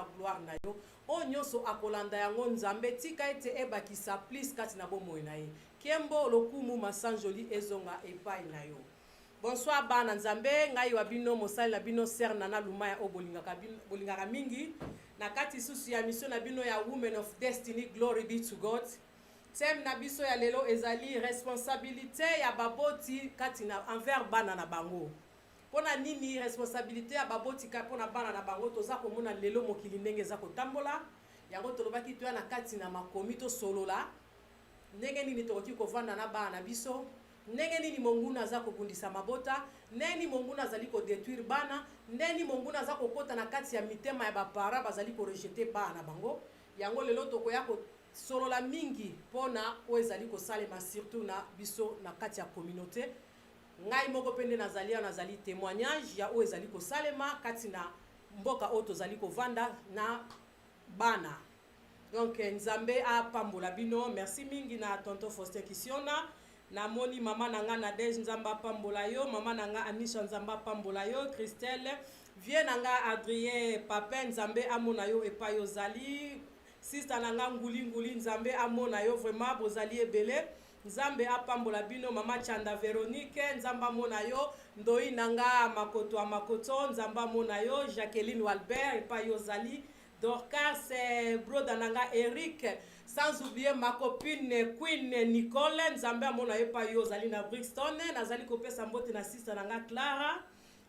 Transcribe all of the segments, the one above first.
na gloire na yo o nyonso akolanda yango nzambe tika ete ebakisa please kati na bomoi na ye Kiembo lokumu masanjoli ezonga epai na yo. Bonsoir bana nzambe ngai wa bino mosali na bino ser nana lumaya o bolingaka mingi na kati susu ya mission na bino ya Women of Destiny. Glory be to God. Thème na biso ya lelo ezali responsabilité ya baboti kati na envers bana na bango. Pona nini responsabilité ya baboti pona bana na bango toza komona lelo mokili ndenge za kotambola yango tolobaki to na kati na makomi to solola ndenge nini tokoki kovanda na bana na biso ndenge nini monguna za kobundisa mabota neni monguna azali ko détruire bana neni monguna za kokota na kati ya mitema ya bapara bazali ko rejeter bana bango yango lelo tokoya ko solola mingi pona o ezali ko salema surtout na biso na kati ya communauté ngai moko pende nazali témoignage ya o ezali ko salema kati na mboka o tozali ko vanda na bana. Donc nzambe a pambola bino merci mingi na tonton Faustin Kisiona na moni mama nanga Nadège nzamba pambola yo mama nanga Anisha nzamba pambola yo Christelle vie nanga Adrien Papin nzambe amona yo epai ozali sister nanga nguli nzambe amona yo vraiment bozali ebele nzambe apambola bino mama Chanda Veronique nzamba mona yo ndoi nanga makoto nzamba mona yo Jacqueline Walbert epai ozali Dorcas broda nanga Eric sans oublier ma copine Queen Nicole nzambe amona yo epai ozali na Brixton nazali kopesa mbote na sister nanga Clara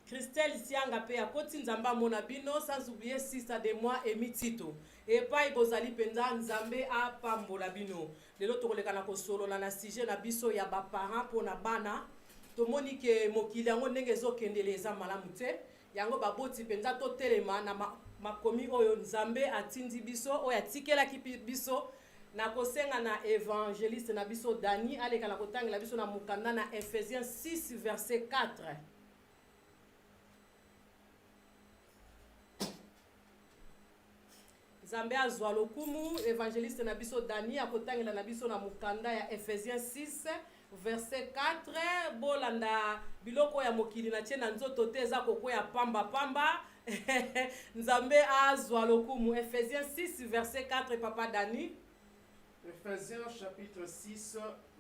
Christelle Sianga pe ya koti nzamba amona bino sans oublier sister de moi Emitito epai bozali penza nzambe apambola bino lelo tokoleka na kosolola na sujet na biso ya ba parents pona bana tomoni ke mokili yango ndenge ezokendele eza malamu te yango baboti penza to telema na makomi oyo nzambe atindi biso oyo atikelaki biso na kosenga na évangéliste na biso Dani aleka na kotangela biso na mukanda na Ephésiens 6 verset 4. Nzambe azwa lokumu évangéliste na biso Dani akotangela na biso na mukanda ya Ephésiens 6 verset 4 bolanda biloko ya mokili na tie na nzoto te eza kokwea pamba nzambe azwa lokumu Ephésiens 6 verset 4 papa Dani. Ephésiens chapitre 6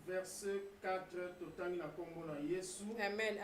verset 4 totangi na kombo na Yesu. Amen.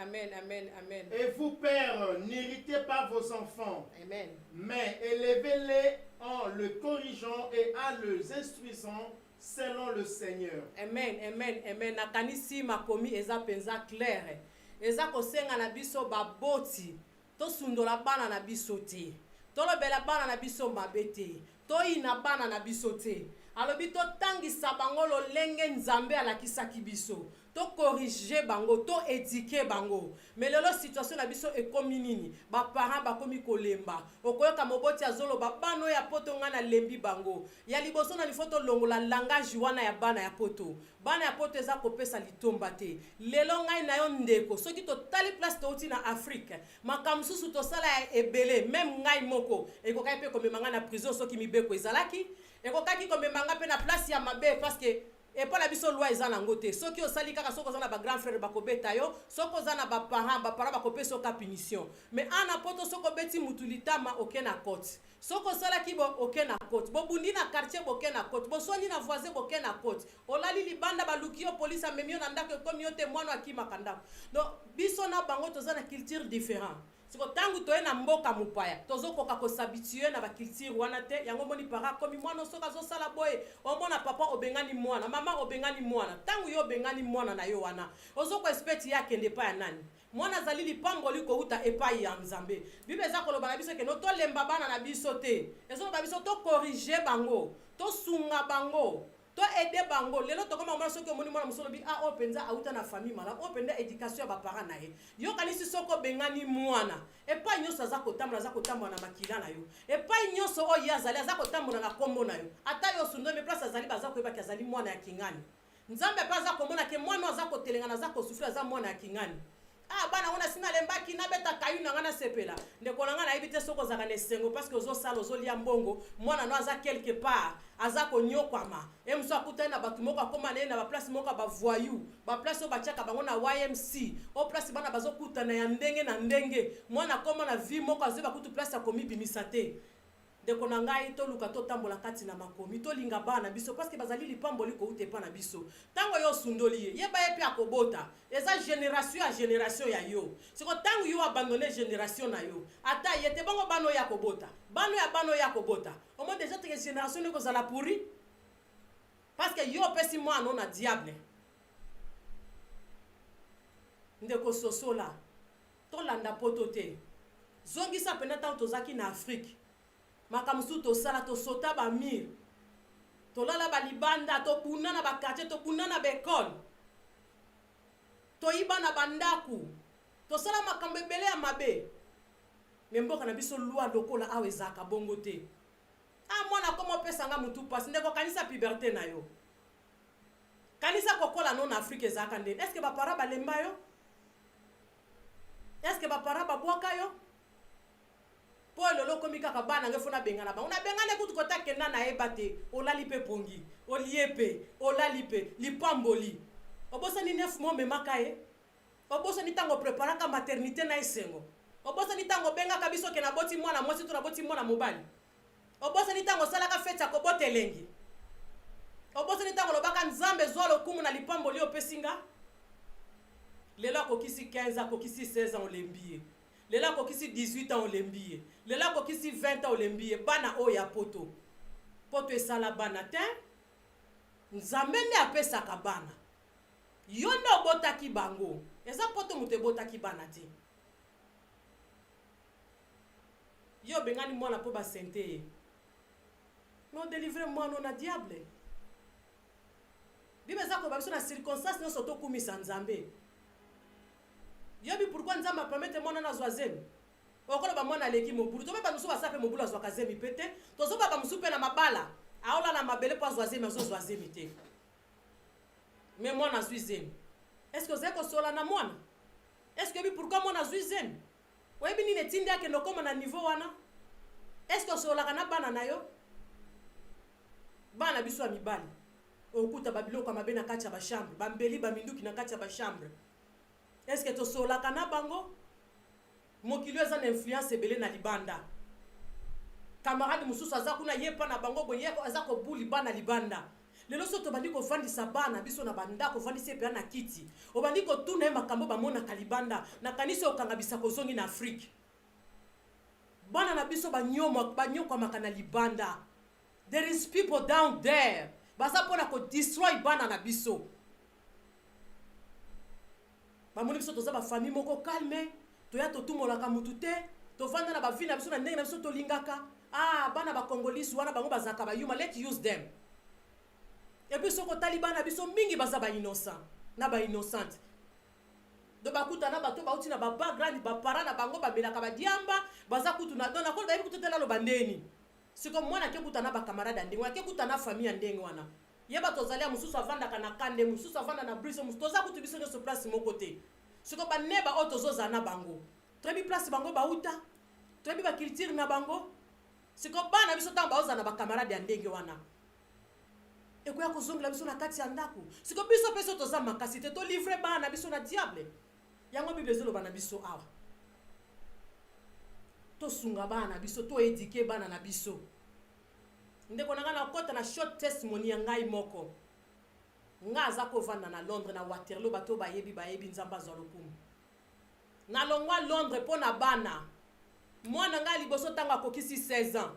Et vous pères, n'héritez pas vos enfants. Amen. Mais élevez-les en le corrigeant et en les instruisant selon le Seigneur. Amen. Nakanisi makomi eza penza clair. Eza kosenga na biso baboti. To sundola bana na biso te. To lobela bana na biso mabete. To ina bana na biso te. Alobi to tangisa bango lolenge nzambe alakisaki biso. To corriger bango, to éduquer bango. Mais lelo situation na biso ekomi nini? Ba parents bakomi kolemba. Okoyoka moboti azolo bano ya poto ngana lembi bango. Ya liboso na lifoto longola langage wana ya bana ya poto. Bana ya poto eza kopesa litomba te. Lelo ngai na yo ndeko. Soki to tali place to na Afrique. Makamsusu to sala ya ebele. Même ngai moko. Ekokai pe komemanga na prison soki mibeko ezalaki. Ekokaki komemanga pe na place ya mabe parce que et pas la biso loi ezana ngote soki osali kaka soko zana ba grand frère bakobeta yo soko zana ba parents bakopesa soka punition mais ana poto soko beti mutulitama okena cote soko sala kibo okena cote bo bundi na quartier bokena cote bo soani na voisin bokena cote olali libanda baluki yo police amemio na ndako komi yo te mwana akima kandako donc biso na bango tozana culture différent. Siko tangu to na mboka mupaya tozo koka ko s'habituer na ba culture wana te yango moni para komi mwana soka zo sala boye omona papa obengani mwana mama obengani mwana tangu yo obengani mwana na yo wana ozo ko expect yake ndepa ya nani mwana zalili pango liko uta epai ya nzambe bible za koloba na biso ke no to lemba bana na biso te ezo ba biso to corriger bango to sunga bango to aider bango lelo to koma mwana soki omoni mwana musolo bi a openza auta na famille mala openda éducation ya ba parents na ye yo kanisi soko bengani mwana epai nyoso za kotambola na makila na yo epai nyoso o yazali za kotambola na kombo na yo ata yo sundo me place azali baza ko ebaki azali mwana ya kingani nzambe pa za komona ke mwana za kotelengana za kosufira za mwana ya kingani bana wana sina lembaki na beta kayuna ngana sepela ndeko nanga na ibite soko zaka nesengo parce que ozo sala ozo lia mbongo mwana no aza quelque part aza konyokwama emso akutana batu moko akoma na ba place moko ba voyou ba place o bachaka bango na YMC o place bana bazokutana ya ndenge na ndenge mwana koma na vie moko azo ba kutu place akomi bimisate ndeko na ngai toluka totambola kati na makomi tolinga bana biso parce que bazali lipamboli kouta epa na biso ntango yo osundoli ye yeba ye mpe akobota eza génération ya génération ya yo siko ntango yo abandone génération na yo ata ye te bango bano ya kobota bano ya kobota omo déjà teke génération ne kozala pourri parce que yo opesi mwana na diable ndeko sosola tolanda poto te zongisa pena ntango tozaki na Afrique makamusu tosala tosota bamir tolala balibanda tobunda na bakartier tobunda na bekole toyiba na bandaku tosala makambo ebele ya mabe me mboka na biso lwa lokola awa ezaka bongo te mwana komo opesanga mutu pasi ndeko kanisa puberté na yo kanisa kokola non Afrique ezaka ndeni est-ce que bapara balemba yo est-ce que bapara babwaka yo po lolo komi kaka bana ngefuna bengana ba una bengane kutu kota kenda na ebate olali pe pongi oliepe olali pe lipamboli obosa ni 9 mois memakaye obosa ni tango preparaka maternité na esengo obosa ni tango benga kabiso ke na boti mwana mwasi to na boti mwana mobali obosa ni tango salaka fete akobota elengi obosa ni tango lobaka nzambe zolo kumu na lipamboli opesinga lelo akokisi 15 akokisi 16 ans olembie lelo akokisi 18 ans olembie lelo akokisi 20 ans olembie bana oyo ya poto esala bana te nzambe nde apesaka bana yo nde obotaki bango eza poto moto ebotaki bana te yo bengani mwana mpo basente ye me odelivre mwana na diable bible eza koyeba biso na circonstance nyonso tokumisa nzambe yobi pourquoi nzambe apamete mwana na zwa zemi okoloba mwana aleki mobulu tobeba mosusu basa mpe mobulu azwaka zemi mpe te tozobaba mosusu mpe na mabala aolala mabele mpo azwa zemi azozwa zemi te me mwana azwi zemi estce ozali kosola na mwana estce oyebi pourquoi mwana azwi zemi oyebi nini etindi akende okoma na niveau wana estce osolaka na bana na yo bana biso ya mibali okuta babiloko mabe na kati ya bashambre bambeli baminduki na kati ya bashambre est-ce que tosolaka na bango mokili eza na influence ebele na libanda camarade mususu aza kuna ye pa na bango boye aza kobuli bana libanda lelo so tobandi kovandisa bana biso na banda kovandisa epe na kiti obandi kotuna ye makambo bamonaka libanda na kanisi okanga bisa kozongi na Afrique bana na biso banyokwamaka na libanda. There is people down there baza pona ko destroy bana na biso. Bamoni biso toza ba famille moko calme, toya totumolaka mutu te, tovanda na ba vie na biso na ndenge na biso tolingaka. Bana ba Congolese wana bango bazaka ba yuma, let's use them. Et puis soko taliban na biso mingi baza ba innocent, na ba innocent. Do bakuta na bato bauti na ba background ba para na bango ba belaka ba diamba, baza kutu na dona ko ba yebi kutela lo bandeni. Siko mwana ke kutana ba camarade ndenge, wa ke kutana famille ndenge wana. Yeba tozalia mususu avanda kana kande, mususu avanda na brise, mususu toza kutu biso nyo place moko te. Siko ba neba otozoza na bango. Trebi place bango ba uta. Trebi ba culture na bango. Siko bana biso tamba oza na ba camarade ndenge wana. Eko ya kozongela biso na kati ya ndako. Siko biso peso toza makasi te to livrer bana biso na diable. Yango Bible zelo bana biso awa. To sunga bana biso, to éduquer bana na biso. Ndeko nanga na kota na short testimony ya ngai moko. Nga aza kovanda na Londres na Waterloo bato bayebi nzamba za lokumu. Na longwa Londres pona bana. Mwana nga liboso tanga kokisi 16 ans.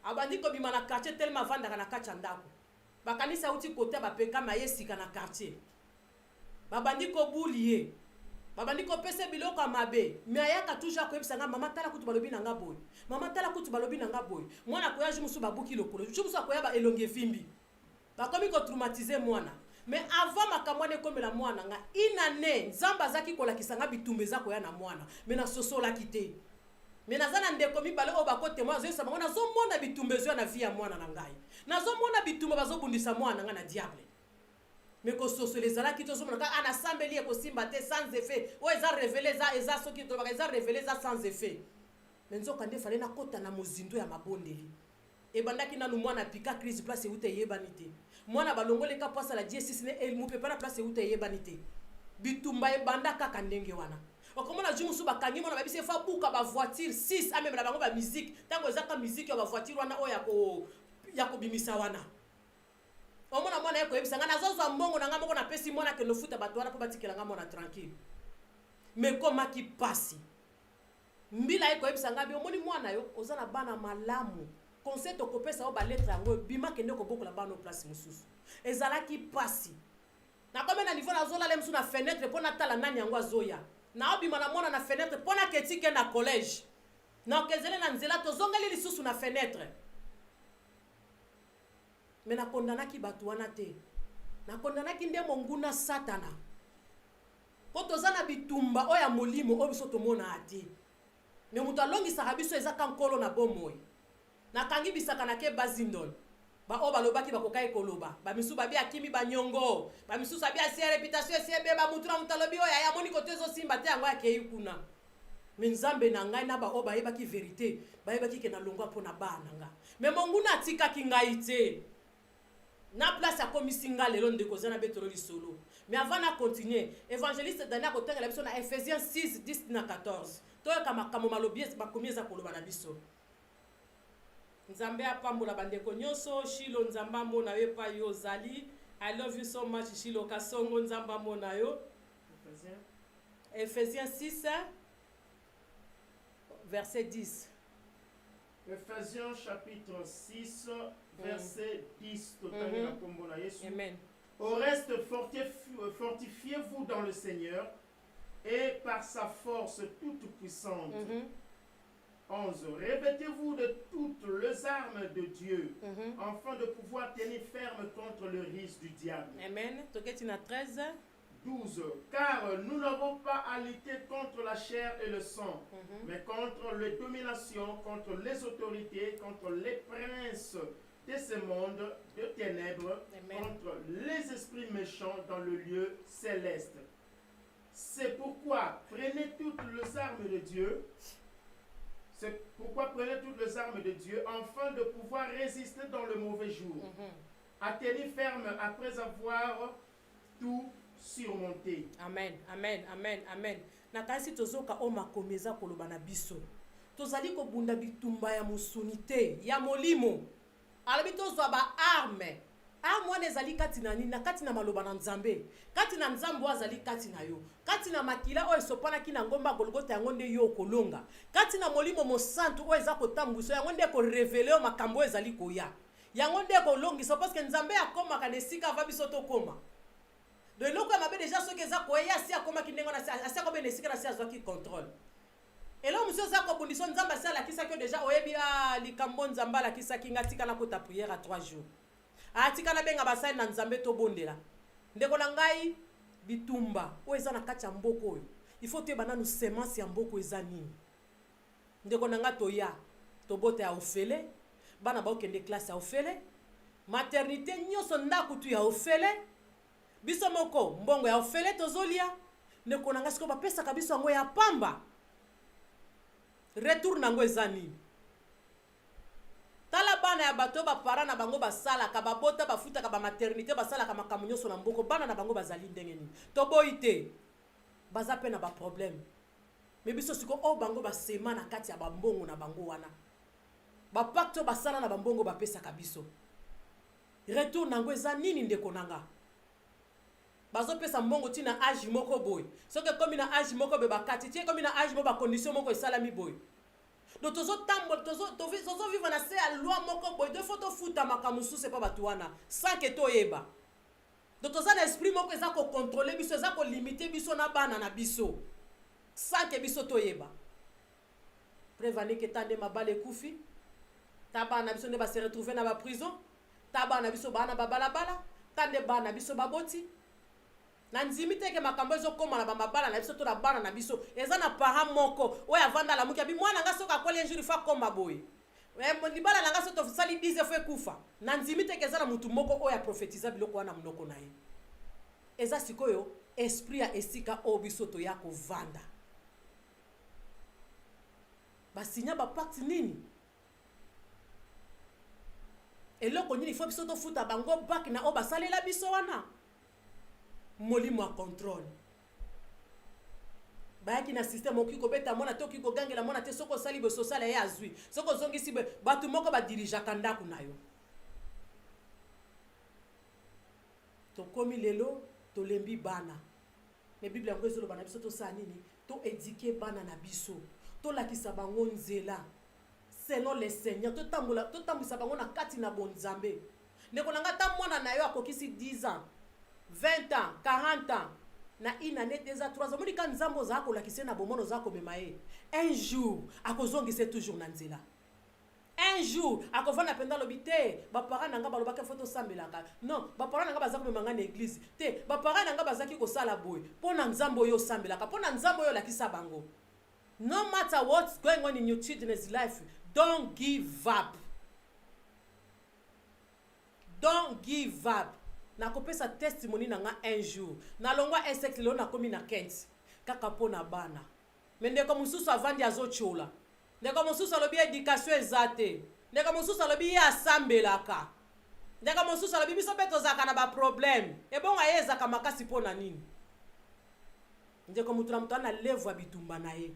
Abandi ko bima na quartier tellement vanda na kacha ndako. Bakanisa uti kote ba peka mayesika na quartier. Babandi ko bulier. Babandi ko pese biloko mabe. Me ayaka toujours ko yebisanga mama tala kutu balobi na nga boy. Mama tala kutu balobi na nga boy. Mwana ko yaji musu babuki lokolo. Musu ko yaba elonge fimbi. Bakomi ko traumatiser mwana. Mais avant makamwane komela mwana nga inane nzamba zaki kola kisanga bitumbe za ko ya na mwana. Me na sosola kite. Me nazana ndeko mibale o bakote mwa zo sabanga nazo mona bitumbe zo na vie ya mwana na ngai. Nazo mona bitumbe bazo bundisa mwana nga na diable. Mais ko sosolezala kito zo mona ana sambeli e ko simba te sans effet. O eza révélé za soki to ba eza révélé za sans effet. Mais nzoka nde fale na kota na mozindo ya mabondeli. E bandaki nanu mwana pika crise place ute yebanite. Mwana balongole ka pasa la DSS ne el mu pepa na place ute yebanite. Bitumba e banda kaka ndenge wana. okomona ju musu bakangi mona babisi fa buka ba voiture 6 ameme na bango ba musique tango ezaka musique ya ba voiture wana oya ko bimisa wana omona mwana yako yebisa nga nazozwa mbongo na nga moko na pesi mwana ke lofuta bato wana po batikela nga mona tranquille mais komaki pasi mbila yako yebisa nga bi omoni mwana yo oza na bana malamu conseil tokopesa o ba lettre yango bima kende kobokola bana o place mosusu ezalaki pasi na comme na niveau nazola le msu na fenêtre po na tala nani yango azoya na obima na mwana na fenêtre po na ketike na collège na okezele na nzela tozongeli lisusu na fenêtre mais na kondanaki bato wana te na kondanaki nde monguna satana po toza na bitumba oya molimo oyo biso tomona ate mais mutu alongisaka biso ezaka nkolo na bomoi nakangi bisaka na ke bazindol ba o balobaki bakoka ekoloba bamisu babi akimi banyongo bamisu sabi asie réputation esie beba mutu na mutu alobi oyo ya moni koto ezosimba te yango akei kuna mais nzambe na ngai na ba o bayebaki vérité bayebaki ke na longwa mpo na bana nga mais monguna atikaki ngai te na place akomisi nga lelo ndeko za na betolo lisolo mais avant na continuer évangéliste Daniel akotengela biso na Ephésiens 6 10 na 14 toyoka makambo malobi bakomi eza koloba na biso nzambe apambola bandeko nyonso shilo nzamba mona yo pa yo zali I love you so much shilo kasongo nzamba mona yo Ephésiens 6 verset 10 Ephésiens chapitre 6 verset 10 total na kombo na Yesu. Amen. Au reste fortifiez-vous dans le Seigneur et par sa force toute puissante. 11. Revêtez-vous de toutes les armes de Dieu, afin de pouvoir tenir ferme contre le risque du diable. Amen. Toketina 13. 12. Car nous n'avons pas à lutter contre la chair et le sang, mais contre les dominations, contre les autorités, contre les princes de ce monde de ténèbres, contre les esprits méchants dans le lieu céleste. C'est pourquoi prenez toutes les armes de Dieu. C'est pourquoi prenez toutes les armes de Dieu afin de pouvoir résister dans le mauvais jour. À tenir ferme après avoir tout surmonté. Amen, amen, amen, amen. Nakasi tozoka o makomeza koloba na biso. Tozali ko bunda bitumba ya musunite, ya molimo. Alabi tozwa ba arme. Arme wana ezali kati na nini? Na kati na maloba na Nzambe. Kati na Nzambe azali kati na yo. Kati na makila oyo esopana kina ngomba Golgota yango nde yo kolonga. Kati na molimo mosantu oyo eza kotambuso yango nde ko révéler o makambo ezali koya. Yango nde ko longisa parce que Nzambe akoma kanesika va biso to koma. De loko mabe déjà soki eza koya si akoma kinengo na asi ko benesika na si azwaki contrôle. Et là monsieur za ko bundiso Nzambe asi ala kisa ko déjà oyebi likambo Nzambe ala kisa kinga tika na kota prière à 3 jours. Atika na benga basali na Nzambe to bondela. Ndeko na ngai bitumba o eza na kati ya mboko oyo. Il faut te bana nu semence ya mboko eza nini. Ndeko na nga to ya to bota ya ofele bana ba okende classe ya ofele maternité nyonso ndako tu ya ofele biso moko mbongo ya ofele tozolia ndeko na nga siko bapesa kabiso yango ya pamba retour nango eza nini. Tala bana ya bato ba para na bango basala ka babota bafuta ka ba maternité basala ka makambo nyonso na mboko bana na bango bazali ndenge nini to boite baza pe na ba problème mais biso siko o bango basema na kati ya bambongo na bango wana ba pacte basala na bambongo bapesa ka biso retour nango eza nini ndeko nanga bazo pesa mbongo tina âge moko boy soki komi na âge moko be bakati tie komi na âge moko ba condition moko esalami boy. Donc tozo vivre na se a loi moko boy de photo futa makamusu c'est pas batuana sans que to yeba. Donc toza na esprit moko eza ko contrôler biso eza ko limiter biso na bana na biso sans que biso to yeba. Prévenez que tande mabale kufi taba na biso ne ba se retrouver na ba prison taba na biso bana babalabala tande bana biso baboti na nzimite ke makambo ezo koma na bamabala na biso to na bana na biso eza na parent moko oya vanda la muki abi mwana nga soka kolia jour fa koma boy libala na nga so to sali 10 fois kufa na nzimite ke eza na mutu moko oya prophétiser biloko wana mnoko na ye eza sikoyo esprit ya esika o biso to ya ko vanda basinya ba pacte nini eloko nini fo biso to futa bango back na o basalela biso wana molimo a contrôle bayaki na système oki kobeta mwana te oki kogangela mwana te soko osali boye sosala ye azwi soko ozongisi boye bato moko badirijaka ndako na yo. Tokomi lelo tolembi bana me Bible yango ezoloba na biso tosala nini to éduquer bana na biso tolakisa bango nzela selon le Seigneur totambwisa bango na kati na bonzambe. Ndeko nanga ta mwana na yo akokisi 10 ans 20 ans 40 ans na une année 2 ans 3 ans moni kan nzambo za kolakisa na bomono za komema ye un jour akozongisa toujours na nzela. Un jour akovana penda lobite ba parents nanga balobaka photo sambelaka non ba parents nanga bazako memanga na église te ba parents nanga bazaki ko sala boy pona nzambo yo sambelaka pona nzambo yo lakisa bango. No matter what's going on in your children's life, don't give up. Don't give up. Na kopesa testimony nanga un jour. Na longwa insecte lo na komi na Kent. Kaka pona bana. Mende ko mususu avandi azochola. Ndeko mususu alobi éducation ezate. Ndeko mususu alobi ya sambelaka. Ndeko mususu alobi biso beto zaka na ba problème. E bonga yeza kama makasi pona nini? Ndeko mutuna mutana levwa bitumba na ye.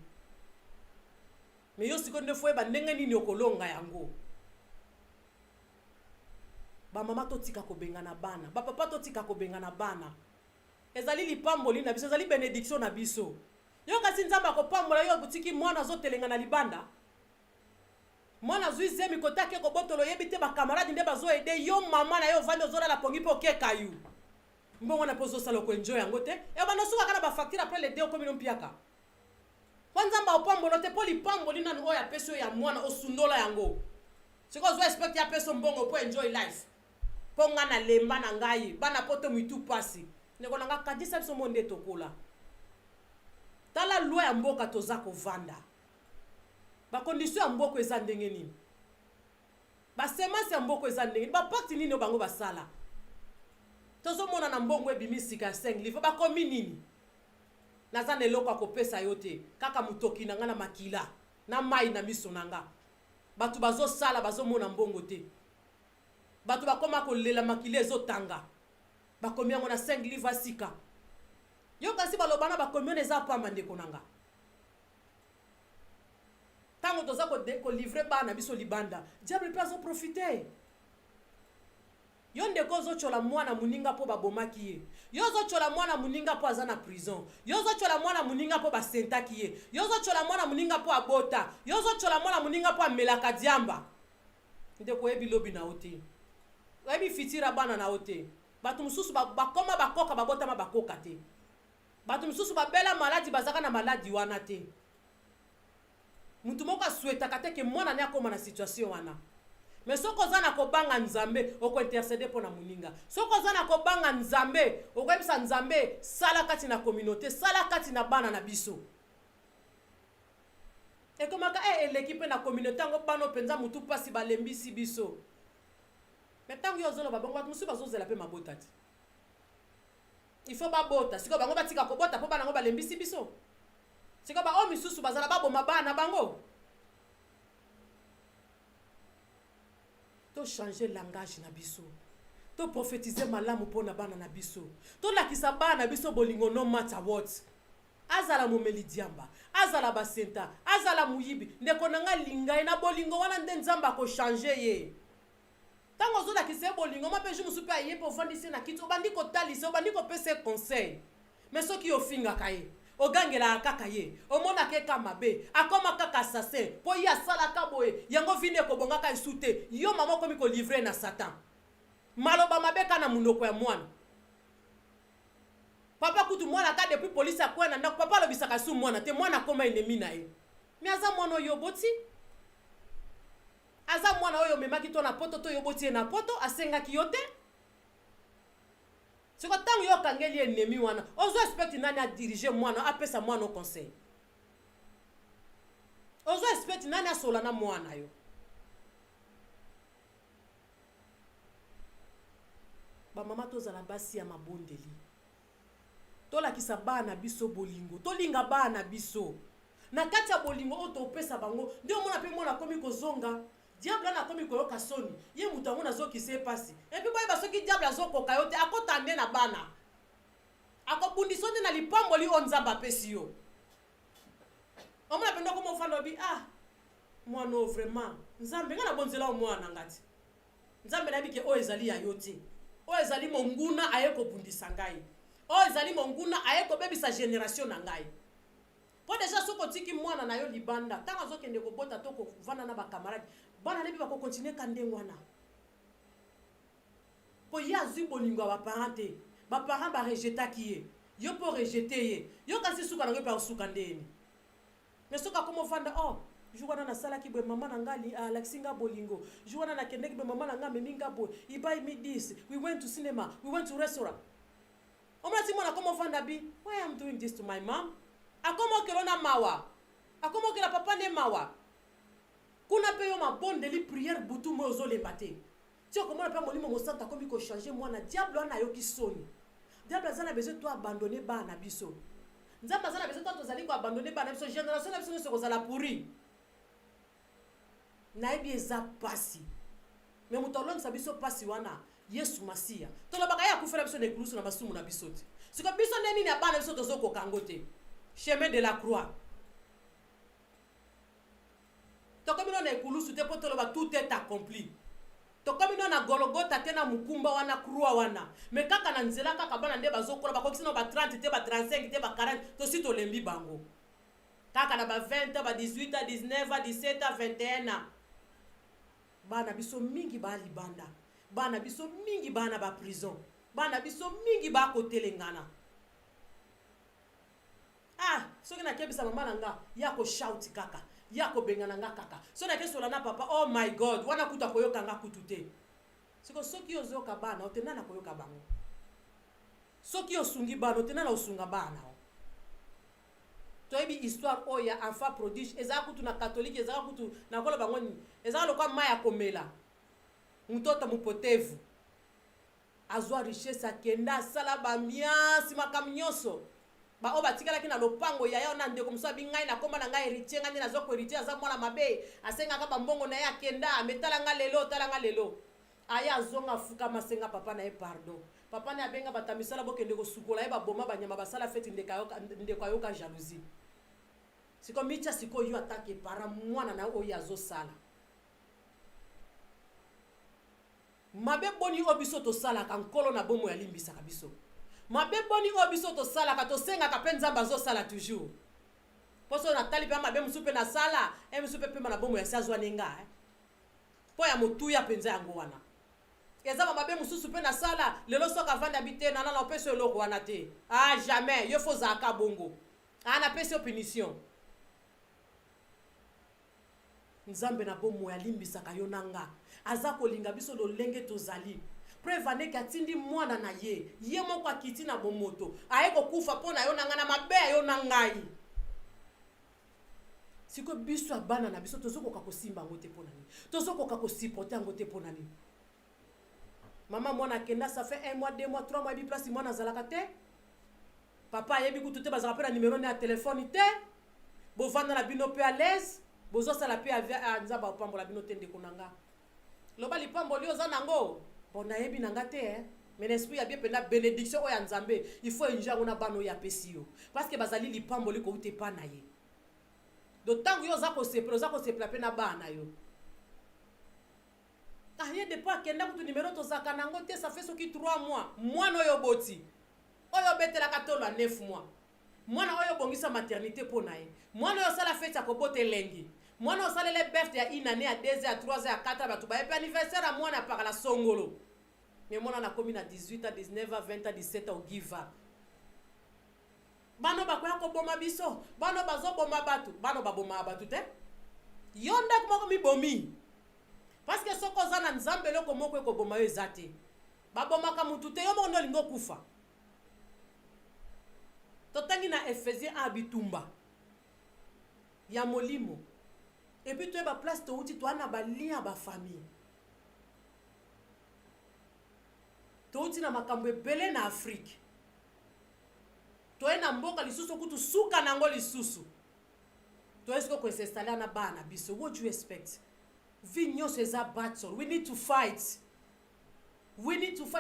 Me yo sikonde fwe ba ndenge nini okolonga yango. Ba mama to tika ko bengana bana, ba papa to tika ko bengana bana. Ezali lipamboli na biso, ezali benediction na biso. Yo kasi nzamba ko pambola yo butiki mwana zo telenga na libanda. Mwana zuize mi kotake ko botolo yebite ba camarade nde bazo ede yo mama na yo vando zo la pongi po ke kayu. Mbongo na pozo sala ko enjoy yango te. E bana suka kana ba facture après les deux comme mpiaka. Kwanza opambolo te poli pamboli na oya peso ya mwana osundola yango. Siko zo expect ya peso mbongo po enjoy life. Ponga na lemba na ngai, bana poto muitu pasi. Neko nanga kadisa biso monde tokola. Tala loi ya mboka toza ko vanda. Ba condition ya mboko eza ndenge nini? Ba semence ya mboko eza ndenge nini? Ba pacte nini bango basala? Tozo mona na mbongo ebimisika 5 livres ba komi nini? Naza ne loko akopesa yote kaka mutoki nanga na makila na mai na miso nanga. Batu bazo sala bazo mona mbongo te. Batu bakoma ko lela makile ezotanga. Bakomi yango na 5 livres sika. Yo kasi balobana bakomi eza pamba ndeko nanga. Tango toza ko livrer bana biso libanda. Diable peut en profiter. Yo ndeko zo chola mwana muninga po babomaki ye. Yo zo chola mwana muninga po azana prison. Yo zo chola mwana muninga po basentaki ye. Yo zo chola mwana muninga po abota. Yo zo chola mwana muninga po amelaka diamba. Ndeko yebi lobi na ote. Webi fitira bana na ote. Batu mususu bakoma bakoka babota ma bakoka te. Batu mususu babela maladi bazaka na maladi wana te. Mutu moko souhaita kateke mwana ne akoma na situation wana. Mais soko zana ko banga nzambe oko interceder pona muninga. Soko zana ko banga nzambe okwebisa nzambe sala kati na communauté, sala kati na bana na biso. E komaka l'équipe na communauté ngo bano penza mutu pasi balembisi biso. Mais tango yo zolo babongo batu musu bazozela pe mabota ti. Il faut babota, siko bango batika ko bota po bana ngo balembisi biso. Siko ba o misusu bazala babo mabana bango. To changer langage na biso. To prophétiser malamu pona bana na biso. To lakisa bana biso bolingo no matter what. Azala momeli diamba, azala basenta, azala muyibi. Ndeko nanga linga na bolingo wana nde nzamba ko changer ye. Tango zo lakisa bolingo mape je musupe aye po fondisi na kitu obandi ko talisa obandi ko pese conseil. Mais soki yo finga kaye. Ogangela kaka ye omona ke kamabe akoma kaka assassin po ya sala kaboye yango vine ko bongaka isute yo mama komi ko livrer na satan maloba mabeka na munoko ya mwana papa kutu mwana ka depuis police akwena na papa lobisaka su mwana te mwana koma ennemi na ye mi aza mwana oyo boti aza mwana oyo memaki to na poto to yoboti na poto asengaki yote. Siko tango yo kangeli ennemi wana ozo expect nani a diriger mwana apesa mwana au conseil. Ozo expect nani a sola na mwana yo. Ba mama to zala basi ya mabondeli. To lakisa bana biso bolingo, to linga bana biso. Na kati ya bolingo o to pesa bango, ndio mona pe mona komi kozonga. Diable na komi koyoka soni ye mutango nazo kise pasi et puis boye basoki diable azo koka yote akotande na bana akobundisonde na lipamboli onzamba pesi yo omona pendo komo fanda bi mwana o vraiment nzambe ngana bonzela o mwana ngati nzambe na bike o ezali ya yote o ezali monguna ayeko bundisa ngai o ezali monguna ayeko bebisa génération na ngai po déjà soko tiki mwana na yo libanda tanga zokende kobota to ko vana na ba camarade bana lebi ba ko continuer kande ngwana po ya zui bolingo ba parents ba parents ba rejeta kiye yo po rejeter ye yo kasi suka na yo pa suka ndeni mais soka komo fanda juwana na sala ki bwe mama na ngali Alexinga bolingo juwana na kende ki bwe mama na nga meminga boy he buy me this, we went to cinema, we went to restaurant. Omati mwana komo fanda bi, why am doing this to my mom? Akomo kelona mawa, akomo kela papa ne mawa. Kuna pe yo ma bonde li prière butu mo zo le bate. Tio komo na pe molimo mo santa komi ko changer mwana diable ana yo ki soni. Diable azana besoin toi abandonner ba na biso. Nzamba azana besoin toi tozali ko abandonner ba na biso génération na biso ko zala pourri. Naibi eza pasi. Mais mutolong sa biso pasi wana Yesu Masia. Tolobaka ya kufela biso nekulusu na basumu na biso te. Siko biso neni na bana biso tozoko kangote. Chemin de la croix. Tokomino na ekulusu te po toloba tout est accompli. Tokomino na Golgotha te na mukumba wana croix wana. Mais kaka na nzela kaka bana nde bazokola bakokisi no ba 30 te ba 35 te ba 40 to si to lembi bango. Kaka na ba 20 ba 18 19 17 21 bana biso mingi ba libanda. Bana biso mingi bana ba prison. Bana biso mingi ba kotelengana. Soki na kebisa mama nanga yako shout kaka. Yako bengana nga kaka. So na kesola na papa, oh my god, wana kuta koyoka nga kutute. Siko soki ozoka bana otena na koyoka bango. Soki osungi bana otena na osunga bana. Toyebi histoire oya enfant prodige ezaka kutu na catholique ezaka kutu na kola bango ni. Ezaka lokwa maya komela. Mtoto mupotevu azwa richesse akenda sala ba miasi makamnyoso ba oba tikala kina lopango ya yao na ndeko musabi ngai na komba na ngai héritier ngani na zoko héritier aza mwana mabe asenga ka mbongo na ya kenda ametala nga lelo tala nga lelo aya zonga fuka masenga papa na e pardon papa na abenga batamisala bokende ko sukola e ba boma banyama basala fete ndeko ayoka jalousie siko micha siko yo atake para mwana na oyo azosala mabe boni obiso to sala kan kolo na bomo ya limbisa kabiso mabe boni obiso to sala ka to senga ka penza bazo sala toujours poso na tali pe mabe musupe na sala musupe pe na bomo ya sazwa nenga po ya mutu ya penza yango wana eza mabe mususu pe na sala lelo soka vanda bite na na peso eloko wana te jamais yo fo za ka bongo ana peso punition nzambe na bomo ya limbisa ka yo nanga aza kolinga biso lolenge tozali prevane katindi mwana na ye moko akiti na bomoto aye kokufa pona yo nanga na mabe yo nangai siko biso abana na biso tozokoka kosimba ngote pona ni tozokoka kosipoter ngote pona ni mama mwana kenda ça fait 1 mois 2 mois 3 mois bi place mwana zalaka te papa yebi kutu te bazaka pe na numéro na téléphone te bovanda na bino pe à l'aise bozo sala pe nzaba pambola bino tende konanga loba lipambo lio za nango bona yebi nanga te mais l'esprit ya bien pena bénédiction oya nzambe il faut injango na bano ya pesio parce que bazali lipambo liko ute pa na ye d'autant yo za ko sepela pe na bana yo ye de pas kenda kutu numéro to zaka nango te ça fait soki 3 mois mwana oyo boti oyo betela katolo 9 mois mwana oyo bongisa maternité po na ye mwana oyo sala fête ya kobote lengi mwana osalele birthday ya 1 année ya 2 ans ya 3 ans ya 4 ans batu ba anniversaire ya mwana par la songolo mais mwana na komi na 18 ans 19 ans 20 ans 17 ans give up bano bakoya ko boma biso bano bazo boma batu bano baboma batu te yonda ko mi bomi parce que soko za na nzambe loko moko ko boma yo ezate baboma ka mutu te yo mo ndo lingo kufa totangi na Ephésiens abitumba ya molimo et puis tu es ba place to uti to ana ba lien ba famille to uti na makambo ebele na Afrique to ena mboka lisusu kutu suka nango lisusu to esko ko s'installer na bana biso what do you expect vinyo is a battle we need to fight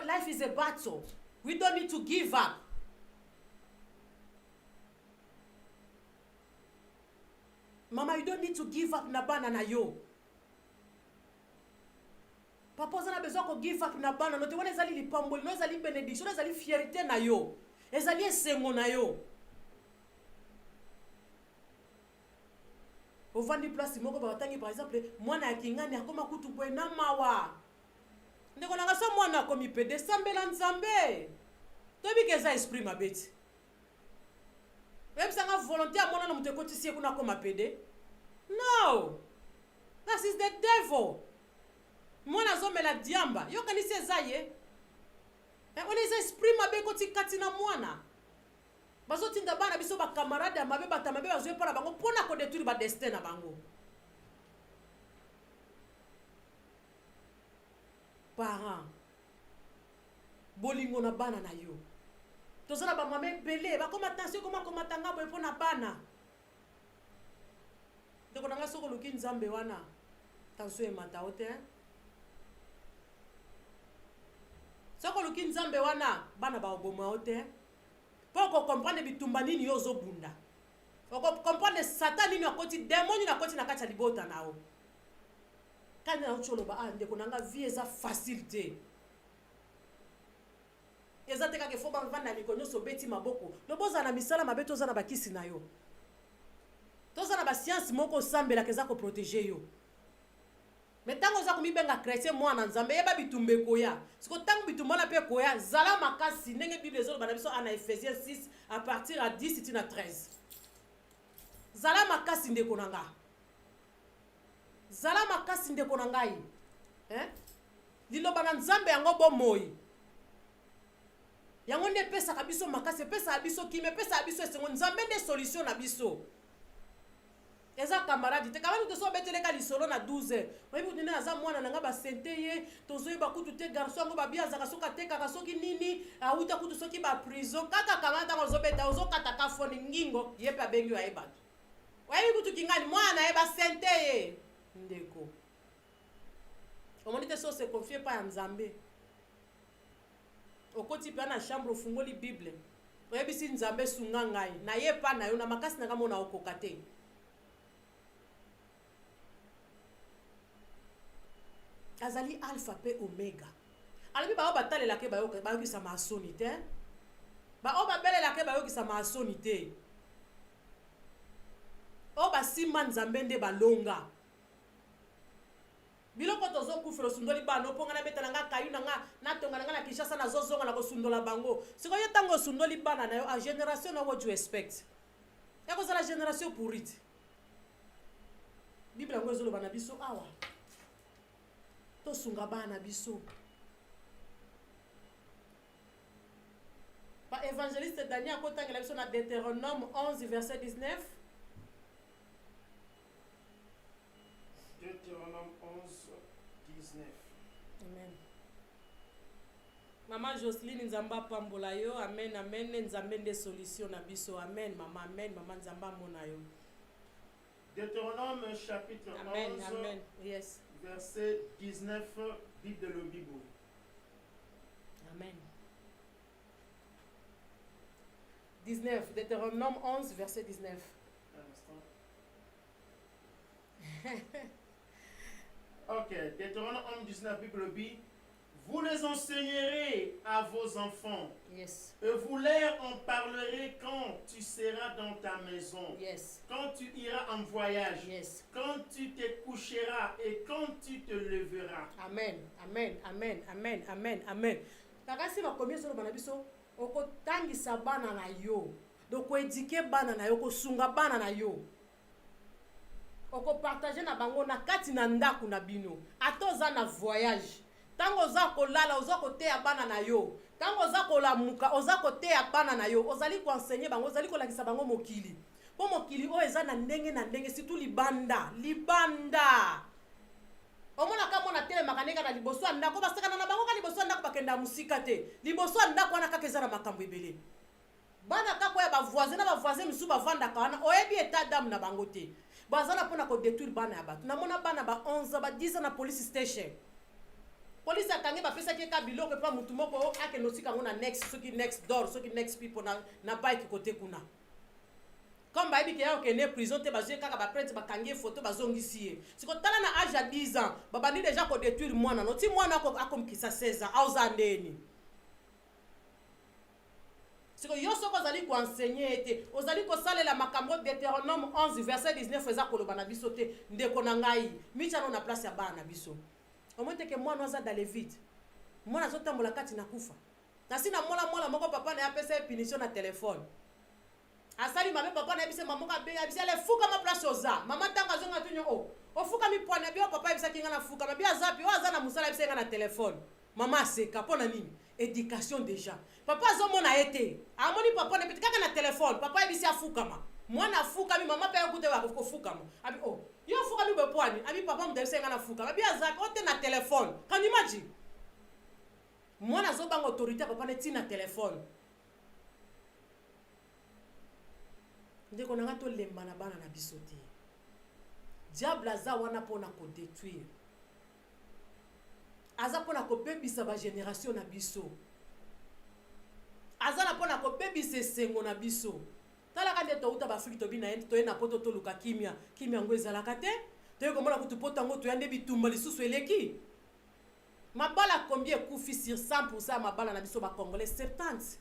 life is a battle we don't need to give up Mama, you don't need to give up na bana na yo. Papa, on a besoin qu'on give up na bana. No te wana ezali lipamboli, no ezali bénédiction, ezali fierté na yo. Ezali esengo na yo. Ovandi place moko batangi par exemple, mwana ya kingani akoma kutu boye na mawa. Ndeko nanga so mwana akomi pede sambela nzambe. Tobi keza esprit mabeti. Même sanga volonté à mwana na mutekoti sie kuna koma pede. No. That is the devil. Mwana zomela diamba. Yo kanisi ezaye. On est esprit mabe koti katina mwana. Bazo tinda bana biso ba camarade ya mabe bata mabe bazo para bango pona ko détruire ba destin na bango. Parents. Bolingo na bana na yo. Tozala ba mame belé ba koma attention koma tanga boy pona bana. Ndeko nanga soko luki nzambe wana. Tension emata ote. Soko luki nzambe wana bana ba oboma ote. Pour qu'on comprenne bitumba nini yo zo bunda. Pour qu'on comprenne Satan nini akoti démon nini akoti na kati ya libota nao. Kana na ucholo ba ndeko nanga vie eza facilité. Eza teka ke foba mvanda mikonyo so beti maboko. Loboza na misala mabeto za na bakisi na yo. Toza na ba science moko sambela keza ko protéger yo. Mais tango za kumibenga chrétien mwana nzambe yeba bitumbe koya. Siko tango bitumba na pe koya zala makasi ndenge Bible zo bana biso ana Ephésiens 6 à partir à 10 et à 13. Zala makasi ndeko nanga. Zala makasi ndeko nangai. Lilo bana nzambe yango bomoyi. Yango nde pesa kabiso makasi pesa abiso kime pesa abiso esengo nzambe nde solution na biso. Eza camarade te kamani to so betele ka lisolo na 12h oyebi utinde aza mwana nanga ba sente ye tozoyeba kutu te garçon ngo babia azaka soka te kaka soki nini auta kutu soki ba prison kaka kamata ngo zobeta ozokata ka foni ngingo ye pa bengi wa ebatu oyebi kutu kingani mwana ye ba sente ye ndeko omoni te so se confier pa ya nzambe okoti pa na chambre ofungoli bible oyebi si nzambe sunga ngai na ye pa na yo na makasi na kama na okoka te. Azali alpha pe omega. Alabi ba obatale la ke ba yo ki sa masoni te. Ba obabele la ke ba yo ki sa masoni te. Oba simba nzambe nde balonga. Biloko tozo kufelo sundoli bano ponga na betala nga kayu nga na tonga nga na Kinshasa na zozonga na ko sundola bango. Siko yo tango sundoli bana na yo a generation na what you expect. Ya ko la generation pourrite. Bible ngo ezolo bana biso awa. To sunga bana biso. Par évangéliste Daniel akotangela biso na Deutéronome 11 verset 19. Deutéronome 11, 19. Amen. Maman Jocelyne nzamba pambola yo. Amen, amen. Nzambe nde solution na biso. Amen, maman, amen. Maman nzamba mona yo. Deutéronome chapitre 11, amen, amen. Yes. verset 19, Bible de le Bible. Amen. 19, Deutéronome 11, verset 19. Un instant. Ok, Deutéronome 11, 19, Bible dit, vous les enseignerez à vos enfants. Yes. Et vous leur en parlerez quand tu seras dans ta maison. Yes. Quand tu iras en voyage. Yes. Quand tu te coucheras et quand tu te leveras. Amen. Amen. Amen. Amen. Amen. Amen. Takasi makomi solo bana biso okotangisa bana na yo. Doko éduquer bana na yo ko sunga bana na yo. Oko partager na bango na kati na ndaku na bino. Atoza na voyage. Tango za kolala oza koteya bana na yo. Tango za kolamuka oza koteya bana na yo. Ozali ko enseigner bango, ozali ko lakisa bango mokili. Po mokili o eza na ndenge surtout libanda. Omona kama na tele makaneka na liboso ndako basakana na bango ka liboso ndako bakenda musika te. Liboso ndako wana kaka ezana makambo ebele. Bana kako ya ba voisin misu bavanda kana oyebi état d'âme na bango te. Bazana pona ko détruire bana ya bato. Na mona bana ba 11 ba 10 na police station. Police akange ba pesa ke ka biloko pa mutu moko akeno sika ngona next soki next door soki next people na bike kote kuna. comme bayebi ke ya okende prison te bazwi kaka baprêtre bakangi photo bazongisi ye siko tala na âge ya 10 ans babandi déjà kodétruire mwana no ti mwana akomikisa 16 ans aoza ndeni siko yo soko ozali koenseigner ete ozali kosalela makambo Deutéronome 11 verset 19 eza koloba na biso te ndeko na ngai michano na place ya bana na biso omote ke mwana aza dans les vides mwana azotambola kati na kufa kasi na mwana moko papa na yapesa punition na telefone asali mabe papa na yebise mamoka be yabise ale fuka ma place oza mama tanga zonga tunyo o fuka mi pwana bio papa yebisa kinga na fuka ma bia zapi o aza na musala yebise nga na telefone mama aseka pona nini éducation déjà papa azomona ete amoni papa na pitika na telefone papa yebise afuka ma mwana afuka mi mama pe yokuta wa kofuka ma abi yo fuka mi be pwani abi papa mdebise nga na fuka ma bia zapi o te na telefone can you imagine mwana zo bang autorité papa ne tina telefone ndeko nanga to lemba na bana na biso te diable aza wana pona ko détruire aza pona ko bebisa ba génération na biso aza na pona ko bebisa esengo na biso tala kande to uta ba Afrique to bina to na poto to luka kimia ngo ezalaka te to ko mona kutu poto ngo to yande bitumba lisusu eleki mabala combien kufi sur 100% mabala na biso ba congolais 70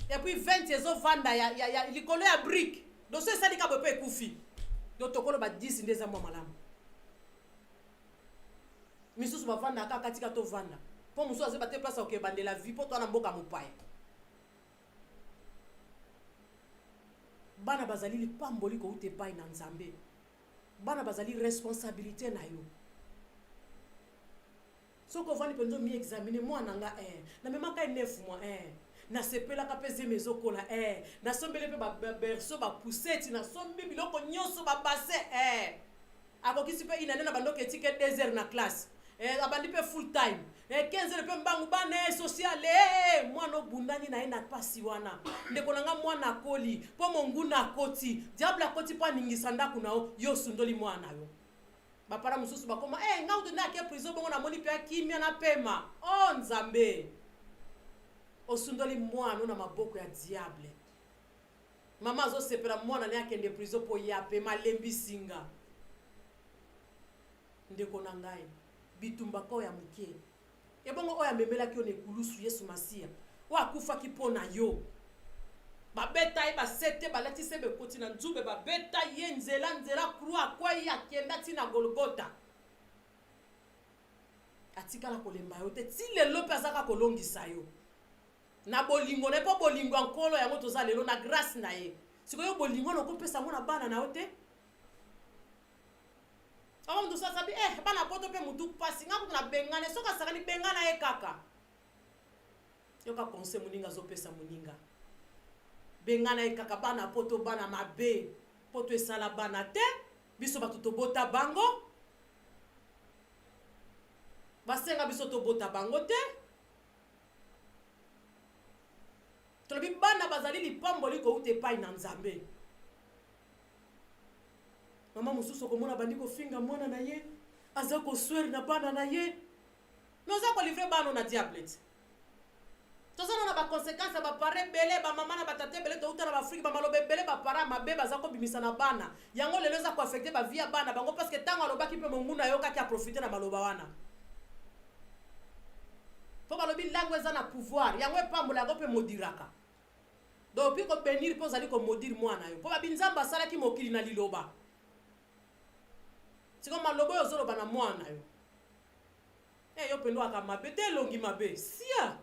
et puis 20 ezo vanda ya likolo ya brick donc ça ça dika bope kufi donc tokolo ba 10 ndeza mwa malamu misusu ba vanda aka katika to vanda po muso azeba te place ok bandela vie po to na mboka mopaya bana bazali lipamboli ko ute pai na nzambe bana bazali responsabilité na yo soko vani penzo mi examiner moi nanga na mema ka 9 mois na sepela ka peze mezo kola na sombele pe ba berceau ba poussette na sombi biloko nyonso ba bassin akokisi pe inane na bandoke etike 2 heures na classe abandi pe full time 15 heures pe mbangu bana social mwana obundani na ena pasi wana ndeko nanga mwana akoli po mongu na koti diable akoti pa ningisa ndaku nao yo sundoli mwana yo bapara mususu bakoma ngaudu na ke prison bongo na moni pe kimia na pema nzambe osundoli mwana na maboko ya diable mama azo sepera mwana ne akende prison po ya pema lembi singa ndeko na ngai bitumba ko ya muke bongo oya memela ki one kulusu Yesu Masia wa kufa ki pona yo babeta ye basete balati sebe koti na nzube babeta ye nzela croix kwa ya kenda tina Golgotha atikala kolemba yo te ti lelo pe azaka kolongisa yo na bolingo ne po bolingo nkolo yango toza lelo na grâce na ye sikoyo bolingo no kopesa ngo na bana na yo te awa mtu sabi bana poto pe mutu pasi nga kutu na bengane soka sakani bengana ye kaka yoka conseil muninga zo pesa muninga bengana ye kaka bana poto bana mabe poto esala bana te biso batu to bota bango basenga biso to bota bango te tolobi bana bazali lipamboli ko ute pai na nzambe mama mususu komona bandi ko finga mwana na ye aza ko swere na bana na ye noza ko livrer bana na diablete tozana na ba conséquences ba pare belé ba mama na batate belé to utana ba Afrique ba malobe belé ba para mabe baza ko bimisa na bana yango lelo za ko affecter ba vie ya bana bango parce que tango alobaki pe monguna yoka ki a profiter na maloba wana po balobi langue za na pouvoir yango epambola ko pe modiraka donc puis ko bénir po zali ko modire mwana yo po ba binzamba sala ki mokili na liloba siko malobo yo zolo bana mwana yo yo pendo aka mabe te longi mabe sia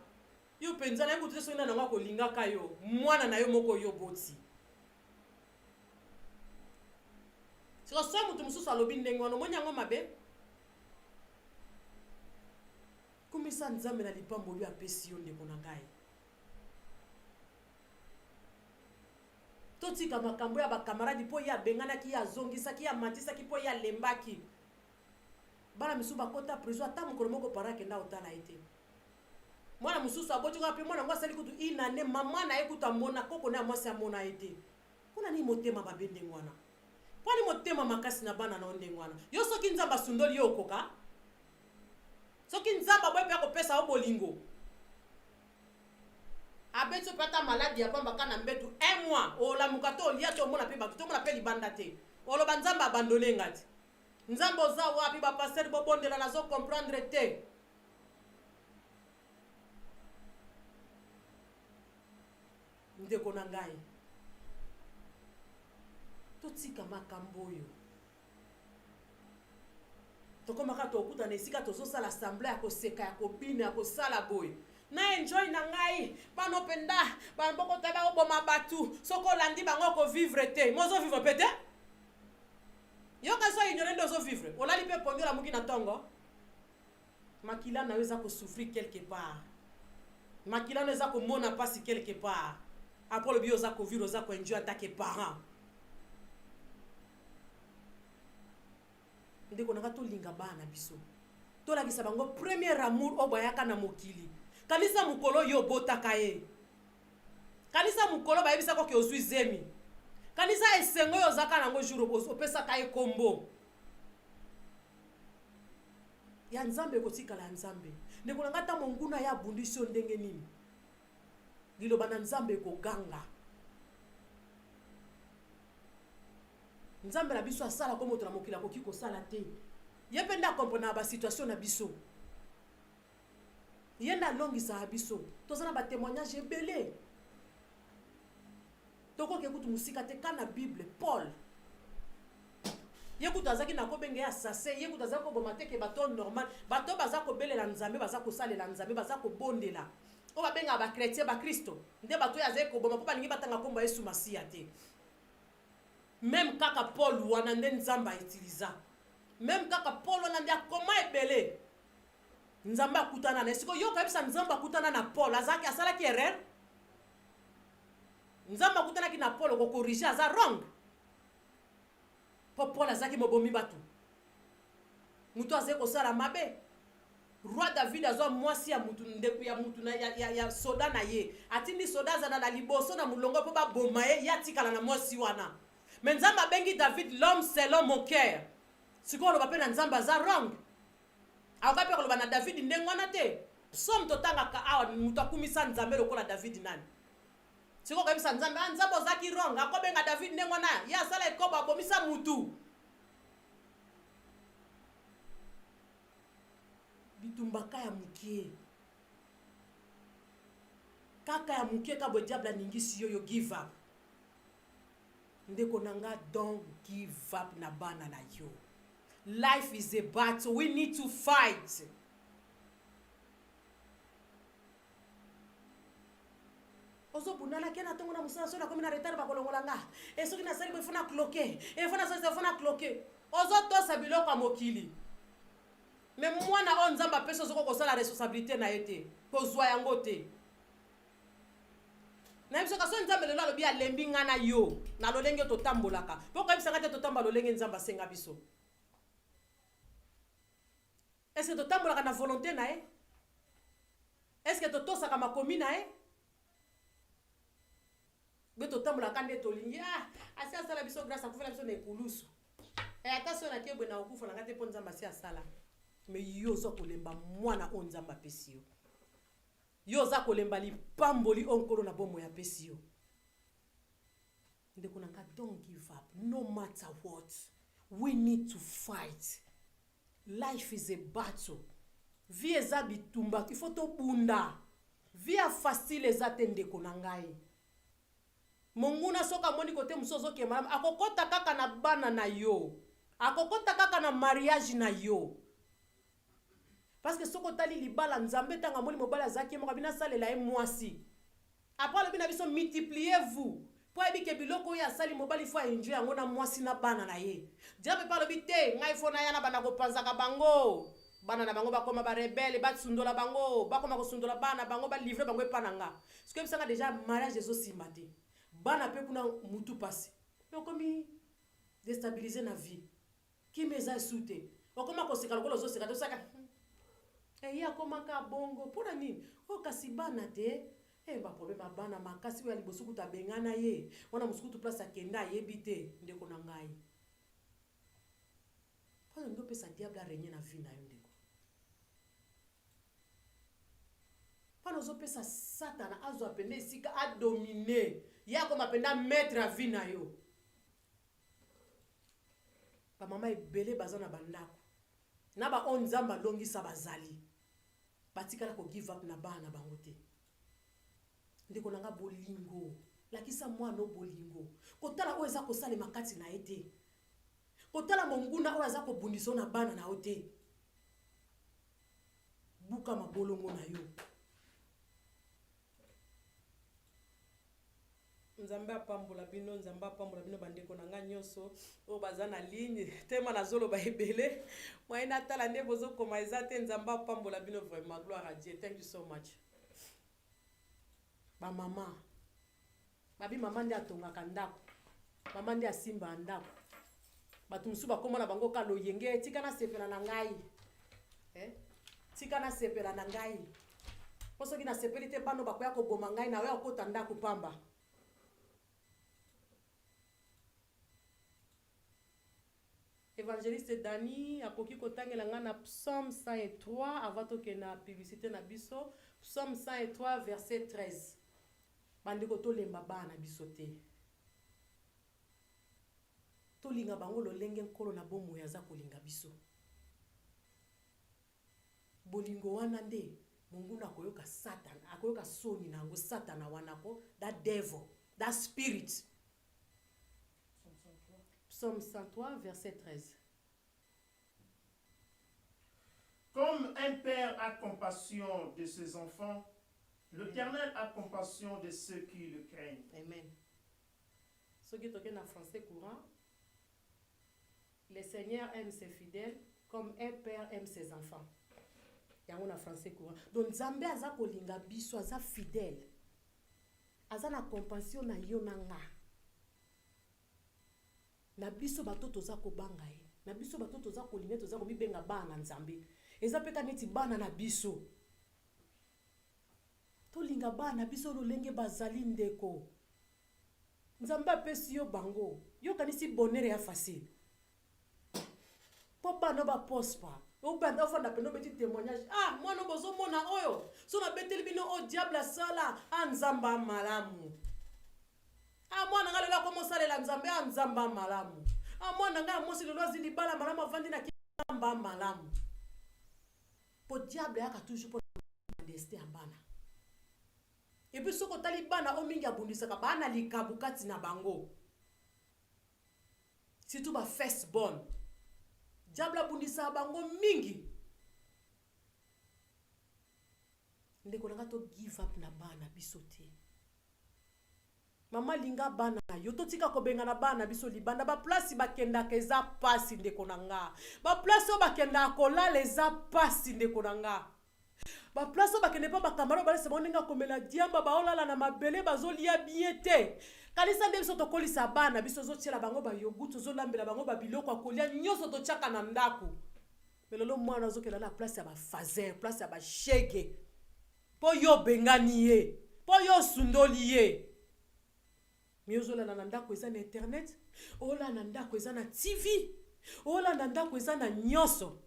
yo penza na ngutu so ina na ngako lingaka yo mwana na yo moko yo boti siko so mutu mususu alobi ndenge wana monya ngo mabe kumisa nzambe na lipambo lyo apesi yo ndeko na ngai totika makambo ya bakamaradi po ya benganaki ya zongisaki ya matisaki po ya lembaki bana misusu bakota prison ata mokolo moko parake nda otala ete mwana mususu aboti ko ape mwana ngo asali kutu inane mama na ye kutu amona koko na mwasi amona ete kuna ni motema babende ngwana poni motema makasi na bana na onde ngwana yo soki nzamba sundoli yo koka soki nzamba boye pe ko pesa o bolingo abeto pata maladi ya pamba kana mbetu 1 mois ola mukato lia to mona pe bato to mona pe libanda te olo banzamba abandonner ngati nzambo za wapi ba pasteur bobondela nazo comprendre te ndeko na ngai totika makambo oyo tokomaka tokuta na esika tozosala assemblée ya koseka ya kobina ya kosala boye na enjoy na ngai bano penda banboko taba oboma batu soko landi bango ko vivre te mozo vivre pete yo kaso ignorer dozo vivre olali pe pondola muki na tongo makila na weza ko souffrir quelque part makila na weza ko mona pasi quelque part après le bio za ko vivre za ko enjoy attaquer parents ndeko nanga tolinga bana biso tolakisa bango premier amour obayaka na mokili kanisa mukolo yo botaka ye kanisa mukolo bayebisa ko ke ozwi zemi kanisa esengo yo zaka nango jour opesaka ye kombo ya nzambe kotikala ya nzambe ndeko nanga ta monguna ya bundisi yo ndenge nini liloba na nzambe koganga nzambe na biso asala ko moto na mokili akoki kosala te ye mpe nde akomprena ba situation na biso ye nde alongisa biso toza na batémoignage ebele tokoki kutu musika te kana bible Paul ye kutu azaki na kobenge ya sase ye kutu azaki koboma te ke bato normal bato baza kobelela nzambe baza kosalela nzambe baza kobondela o babenga ba chrétien ba Kristo nde bato ya azaki koboma mpo balingi batanga kombo Yesu Masiya te. Même kaka Paul wana nde nzamba utiliza. Même kaka Paul wana nde akoma ebele. Nzamba akutana na siko yo kabisa nzamba akutana na Paul azaki asalaki erreur. Nzamba akutana ki na Paul ko corriger aza wrong. Paul azaki mobomi batu. Mutu azeko kosala mabe. Roi David azwa mwasi ya mutu ndeku ya mutu na ya soda na ye. Atindi soda za na liboso na mulongo po ba boma ye ya tikala na mwasi wana. Mais nzamba bengi David l'homme selon mon cœur. Siko lo bapena nzamba za wrong. Akape ko bana David ndengwana te. Psalm totanga ka awa mutu akumisa nzambe lokola David nani. Siko kabisa nzambe nzambo zaki wrong. Akobenga David ndengwana ya sala ekoba bomisa mutu. Bitumbaka ya mukie. Kaka ya mukie kabo diable ningisi yo give up. Ndeko nanga don't give up na bana na yo. Life is a battle. We need to fight. Ozo bunala kena tongo na musala so na komi na retard ba kolongola nga. E so kina sali bo fona cloquer. E fona cloquer. Ozo to sa biloko ya mokili. Mais mwana on nzamba peso zoko ko sala responsabilité na yete. Ko zwa yango te. Na biso kaso nzambe lelo alobi alembi nga na yo na lolenge totambolaka po ka bisanga te totamba lolenge nzamba senga biso. Est-ce que totambolaka na volonté na ye? Est-ce que totosaka makomi na ye? Be totambolaka nde tolingi asi asala biso grâce akufela biso na ekulusu. Attention na kebwe na okufa na ngate po nzamba si asala. Mais yo zo kolemba mwana o nzamba pesi yo. Yo za kolemba lipamboli onkolo na bomo ya pesi yo. Ndeko nanga don't give up no matter what. We need to fight. Life is a battle. Vie eza bitumba il faut to bunda. Vie facile eza te ndeko nangai. Monguna soka moni kote musozo ke malam akokota kaka na bana na yo. Akokota kaka na mariage na yo. Parce que soko tali libala nzambe tanga moli mobala zaki mo kabina salela e mwasi. Après le bina biso multipliez-vous. Po ebike biloko ya sali mobali fo enjoy yango na mwasi na bana na ye. Diable parle bité ngai fo na yana bana ko panzaka bango. Bana na bango bakoma ba rebelle ba tsundola bango, bakoma ko sundola bana bango ba livrer bango epananga. Ce que bisanga déjà mariage ezo simate. Bana pe kuna mutu passé. Donc comme déstabiliser na vie. Ki meza soute. Okoma ko seka lokolo zo seka to saka. Ya komaka bongo pona nini o kasi bana te ba problème bana makasi ya liboso kuta bengana ye wana musukutu place akenda yebite ndeko na ngai pona ndo pesa diable a régner na vie na yo ndeko Pana ozopesa Satana azo apende esika a dominer. Ya comme apenda mettre à vie na yo. Ba mama ebele bazana bandako. Na ba onzamba longisa bazali. Batikala ko give up na bana bango te. Ndeko nanga bolingo. Lakisa mwana no bolingo. Kotala oyo eza kosala makati na ete. Kotala monguna oyo eza kobundisa na bana na ote. Buka mabolongo na yo. Nzambe apambola bino, nzambe apambola bino bandeko nanga nyonso o baza na ligne tema na zolo ba ebele moyena tala nde bozo koma ezate nzambe apambola bino vraiment gloire à Dieu. Thank you so much. Ba mama babi mama ndi atongaka ndako, mama ndi asimba ndako, batu musu bakoma na bango kalo yenge tika na sepela na ngai tika na sepela na ngai poso ki na sepeli te bano bakoya ko boma ngai na we akota ndako pamba. Évangéliste Dani akoki kotangela nga na Psaume 103 avant que na publicité na biso. Psaume 103 verset 13. Bandeko tolemba bana biso te. Tolinga bango lolenge nkolo na bomo ya za kolinga biso. Bolingo wana nde munguna akoyoka Satan, akoyoka soni na ngo Satana wana ko, that devil, that spirit. Psaume 103, verset 13. Comme un père a compassion de ses enfants, l'Éternel a compassion de ceux qui le craignent. Amen. Ce qui est en français courant, le Seigneur aime ses fidèles comme un père aime ses enfants. Il y a un français courant. Donc, Zambé aza kolinga biso aza fidèle. Aza na compassion na yo nanga. Na biso batoto za ko bangaye. Na biso batoto za ko linga toza ko bibenga bana Nzambe. Eza peka neti bana na biso. To linga bana biso lolenge bazali ndeko. Nzambe apesi yo bango. Yo kanisi bonheur ya facile. Po bana ba pospa. Ou ben d'enfant d'appeler petit témoignage. Ah, moi no bozo mona oyo. So na betel bino o diable sala anzamba malamu. Ah, moi nanga lela komo salela nzambe anzamba malamu. Ah, moi nanga mosi lelo zili bala malamu avandi na kamba malamu. Po diable yaka toujours pour destin bana. Et puis soko talibana o mingi abundisa ka bana likabukati na bango. Surtout ba first born. Diable abundisa bango mingi. Ndeko nanga to give up na bana biso te. Mama linga bana yo to tika ko benga na bana biso libanda ba place bakenda keza pasi ndeko nanga. Ba place o bakenda ko la leza pasi ndeko nanga. Ba place o bakende pa bakamaro ba se moninga komela diamba ba olala na mabele bazolia biete. Kalisa nde biso to kolisa bana biso zo tiela bango ba yogutu zo lambela bango ba biloko akolia nyoso to chaka na ndako. Melolo mwana zo kela la place ya ba fazer, place ya ba shege. Po yo bengani ye, po yo sundoli ye. Miozola na ndako eza na internet, ola na ndako eza na TV, ola na ndako eza na nyoso.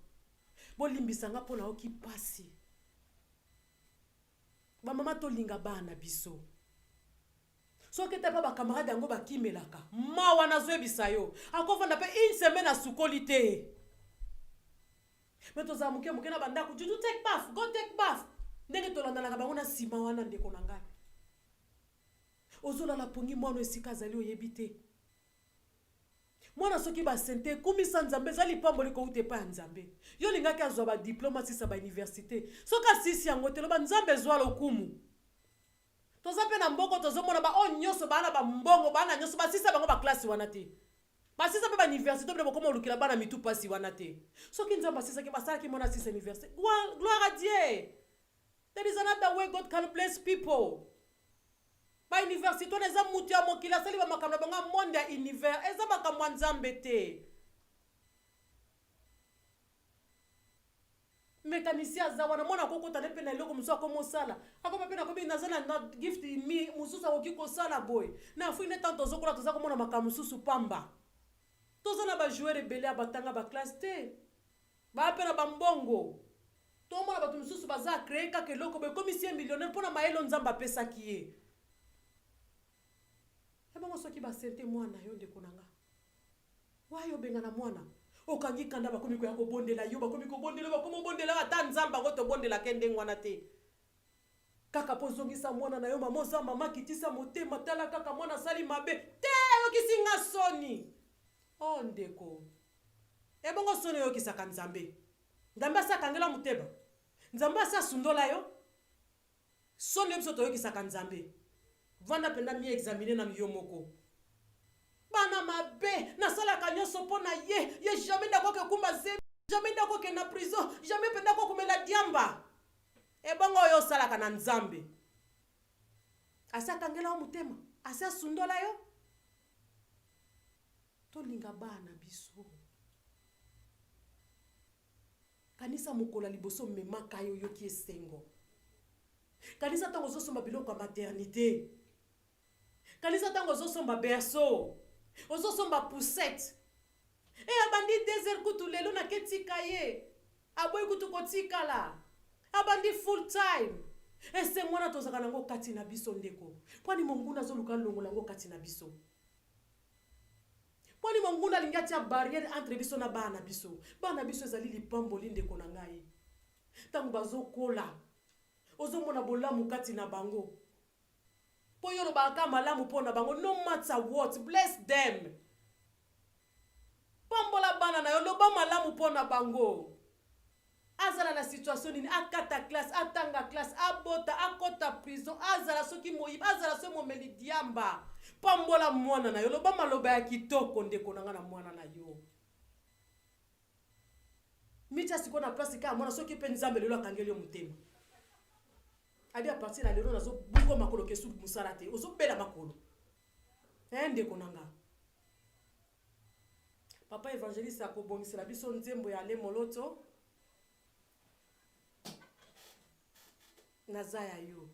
Bolimbisanga pona oki pasi. Ba mama to linga bana biso. So que t'as pas ba camarade yango ba kimelaka. Ma wana zo ebisa yo. Akova na pe une semaine à soukolité. Mais to za muke na bandako, you do take bath, go take bath. Ndenge to landa na bango na sima wana ndeko na ngai. Ozola la pongi mwana esika zali oyebite. Mwana soki ba sente kumisa Nzambe zali pamboli ko ute pa Nzambe. Yo lingaki azwa ba diplôme sisa ba université. Soka sisi yango te lo ba Nzambe zwa lokumu. Toza pe na mboko tozo mona ba o nyoso bana ba mbongo bana nyoso ba sisa bango ba classe wana te. Ba sisa pe ba université pe bokoma lukila bana mitu pasi wana te. Soki Nzambe sisa ke basala ki mona sisa université. Gloire à Dieu. There is another way God can bless people. Ba université on eza mutu ya mokila sali ba makambo banga monde ya univers eza makambo Nzambe te. Mécanicien azawana mona kokota ne pena eloko muso akomo sala. Akoma pena kobi nazana na gift mi mususa okiko sala boy. Na fuine tanto zokola toza komona makambo susu pamba. Toza na ba joueur rebelle abatanga ba classe te. Ba pena ba mbongo. to mona bato misusu baza créer kaka eloko be comme si millionnaire pona mayelo nzamba pesa kiye ebongo soki ba sente mwana yo ndeko nanga wayo benga na mwana okangi kanda bakomi ko ya kobondela yo bakomi ko bondela bakomo bondela ata nzamba ko to bondela kende ngwana te kaka pozongisa mwana na yo mama za mama kitisa motema tala kaka mwana sali mabe te yo kisinga soni oh ndeko ebongo soni yo kisaka nzambe nzambe sa kangela muteba nzambe sa sundola yo soni yo biso to yo kisaka nzambe vanda penda mi examiner na miyo moko bana mabe na sala kanyoso pona ye jamais ndako ke kumba ze jamais ndako ke na prison jamais penda ko kumela diamba ebongo yo sala kana nzambe asa kangela mutema asa sundola yo to linga bana biso kanisa mukola liboso memaka yo yo ki esengo kanisa tango zosomba biloko ya maternité kanisa tango zosomba berceau ozosomba poussette abandi désert kutu lelo na ketika ye aboyi kutu kotikala abandi full time ese mwana tozaka nango kati na biso ndeko pwani monguna zoluka longola ngo kati na biso pwani monguna lingati ya barrière entre biso na bana biso ezali lipamboli ndeko na ngai tango bazokola ozomona bolamu kati na bango po yolo baka malamu pona bango no matter what bless them pambola bana na yo loba malamu pona bango azala na situation nini akata classe atanga classe abota akota prison azala soki moyib azala so momeli diamba pambola mwana na yo loba maloba ya kitoko ndeko nanga na mwana na yo micha siko na place ka mwana soki pe nzambe lelo akangeli yo mutema abi a partir la lelo nazo buko makolo kesu musala te ozo bela makolo ndeko nanga papa évangéliste akobongisela biso nzembo ya le moloto nazaya yo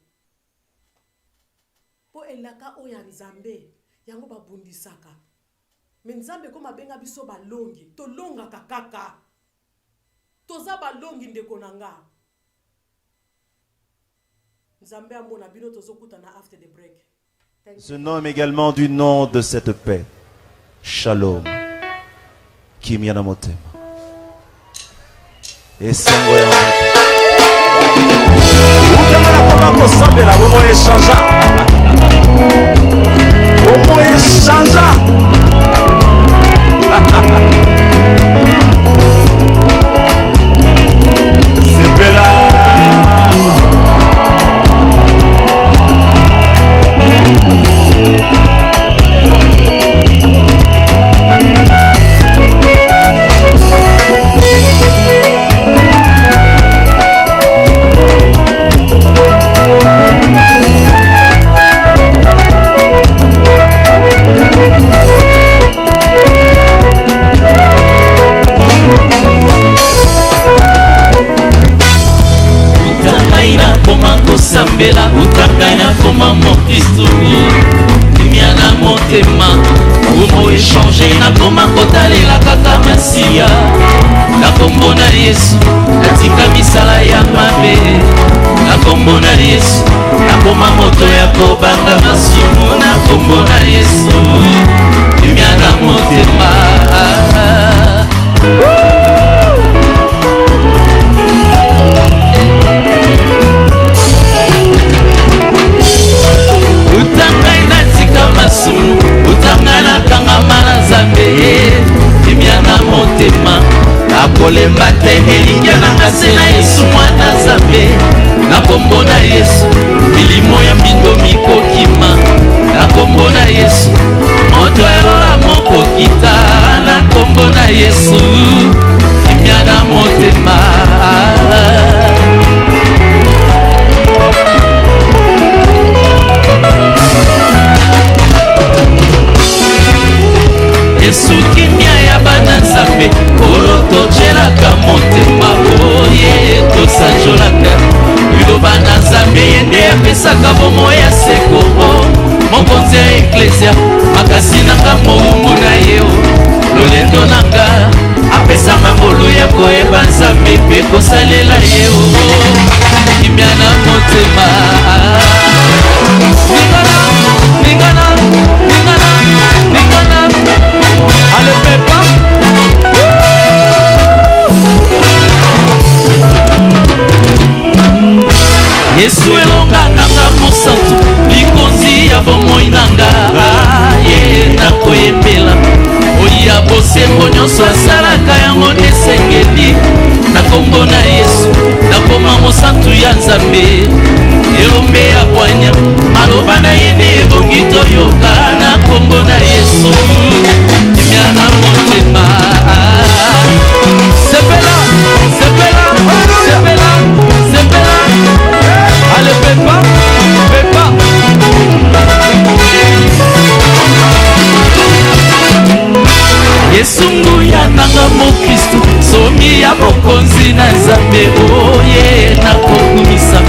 po elaka oya nzambe yango babundisaka me nzambe ko mabenga biso balongi tolongaka kaka toza balongi ndeko nanga nzambe amona bino tozokutana after the break. Ce nom également du nom de cette paix, Shalom, Kimia na motema. Esengo ya ukamana koma kosambela womo eshanja. Womo eshanja. Sepela. Sambela utakanya koma mokistu Miana motema Umo échanger na koma kotalela kaka masiya Na kombo na Yesu Natika misala ya mabe Na kombo na Yesu Na koma moto ya kobanga masumu Na kombo na Yesu Miana motema utangana kangama na nzambe imiana motema nakolemba te elingia na ngase na Yesu mwana nzambe na kombo na Yesu milimo ya mbindo mikokima na kombo na Yesu moto elola mokokita na kombo na Yesu imiana motema Yesu kimia ya bana nzambe Oloto chelaka motema Oye tosanjolaka Liloba na nzambe Yende apesaka bomo ya seko Mokonzi ya eklesia Makasi nanga moumbu na yeo Lolendo nanga apesanga ngolu ya koyeba nzambe mpe kosalela ye o kimia na motema lingana ale pepa Yesu elonganganga mosantu likonzi ya bomoi nanga ye nakoyembela oya bosembo nyonso asalaka yango esengeli na kombo na Yesu nakoma mosantu ya Nzambe elombe ya bwanya maloba na ye nde ebongi toyoka na kombo na Yesu kimia na motema sepela ale pepa Yesu nguya nanga mokristu somi ya bokonzi na Nzambe oye nakokumisa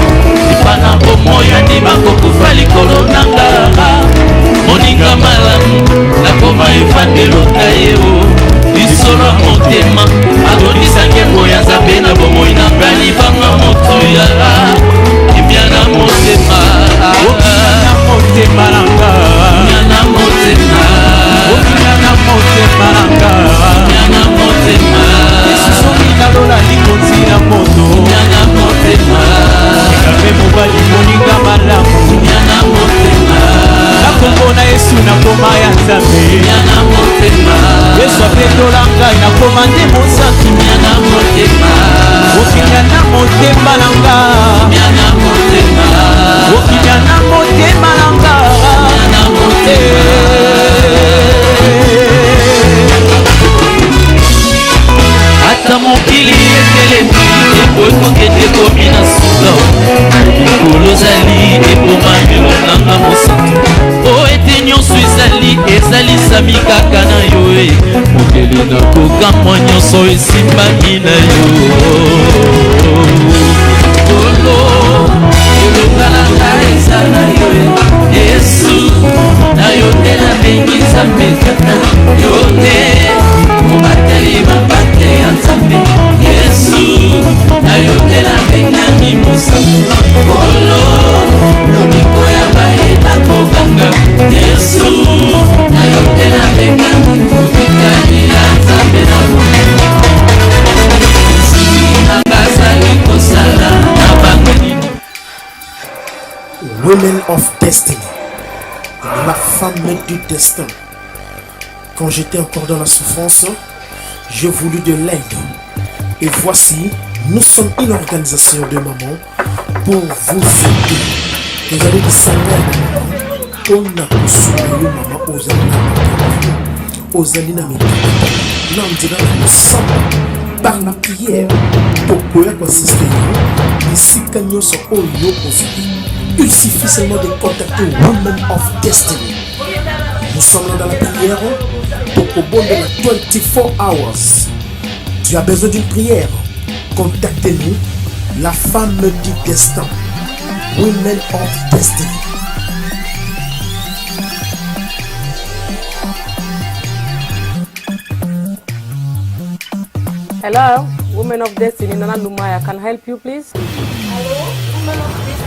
ipana bomoya ndima kokufa likolo nanga moninga malamu nakoma efandelo na ye o lisolo motema adonisa ngembo ya Nzambe na bomoi na ngani banga motuya kimia na motema motema nanga na motema na motema nanga na motema esisoni nalola likonzi na moto na motema ekabe mobali moninga malamu na motema nakombo na Yesu nakoma ya Nzambe na motema Yesu apetola ngai nakoma nde mosantu na motema okimia na motema nanga na motema okimia na motema nanga na motema ata mokili etelemi ekokende komi na suka likolo ezali ebomamelo nanga mosantu o ete nyonso ezalisami kaka na yo mokili nakokamwa nyonso esimbami na yo kolo elonga na ngai eza na yo Yesu na yo te nabengi Nzambe kaka yo te mobateli mabate ya Nzambe Yesu na yo te nabengi mosantu kolo lobiko ya bayeba kobanga Yesu na yo te nabengi mobikani ya Nzambe na bomoi nangazali kosala na bangani. Women of Destiny, la femme du destin. Quand j'étais encore dans la souffrance, j'ai voulu de l'aide. Et voici, nous sommes une organisation de mamans pour vous aider. Vous allez vous savoir, on a consommé maman aux années par la prière, pour pouvoir consister ici quand nous sommes au il suffit seulement de contacter Women of Destiny. Nous sommes là dans la prière pour au bon de la 24 hours. Tu as besoin d'une prière? Contactez-nous, la femme du destin. Women of Destiny. Hello, Women of Destiny, Nana Lumaya, can I help you please? Hello, Women of Destiny.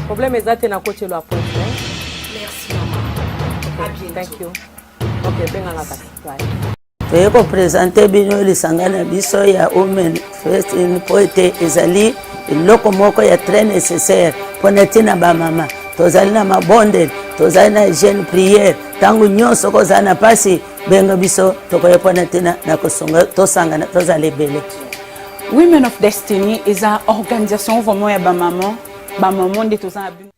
Problème exact na coach lo appointment. Merci maman. À bientôt. Thank you. Okay, benga ngaka. Bye. Toyeko présenter bino lisangana biso ya Women First in Poete ezali eloko moko ya très nécessaire pona tina ba mama. Tozali na mabonde, tozali na jeune prière, tangu nyonso kozala na pasi benga biso tokoyepona tina na kosonga tosangana tozali bele. Women of Destiny is an organisation vraiment ya ba maman de tozala bino.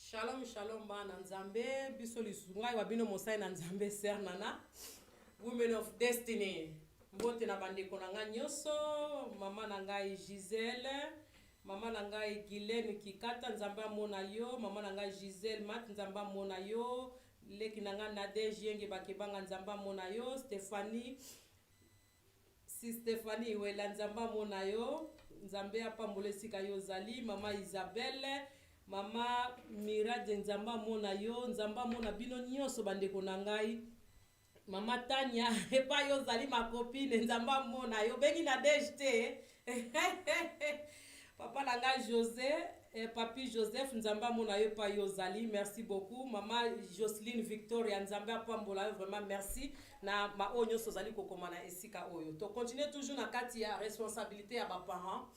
Shalom shalom bana Nzambe biso lisungai wa bino mosai na Nzambe ser nana. Women of Destiny. Mbote na bandeko na nga nyonso, mama na ngai Giselle, mama na ngai Guylaine Kikata Nzambe amona yo, mama na ngai Giselle Mat Nzambe amona yo, leki na nga Nadege yenge bakebanga Nzambe amona yo, Stéphanie Wela Nzambe amona yo, Nzambe apambole sika yo zali, mama Isabelle, Mama Mirade nzamba mona yo, nzamba mona bino nyonso bandeko na ngai. Mama Tanya, epa yo zali ma copine, nzamba mona yo, bengi na DHT. Papa langa José, papi Joseph, nzamba mona yo pa yo zali, merci beaucoup. Mama Jocelyne Victoria, nzamba pambola yo, vraiment merci. Na ma onyo so zali kokomana esika oyo. To continue toujours na kati ya responsabilité ya ba parents.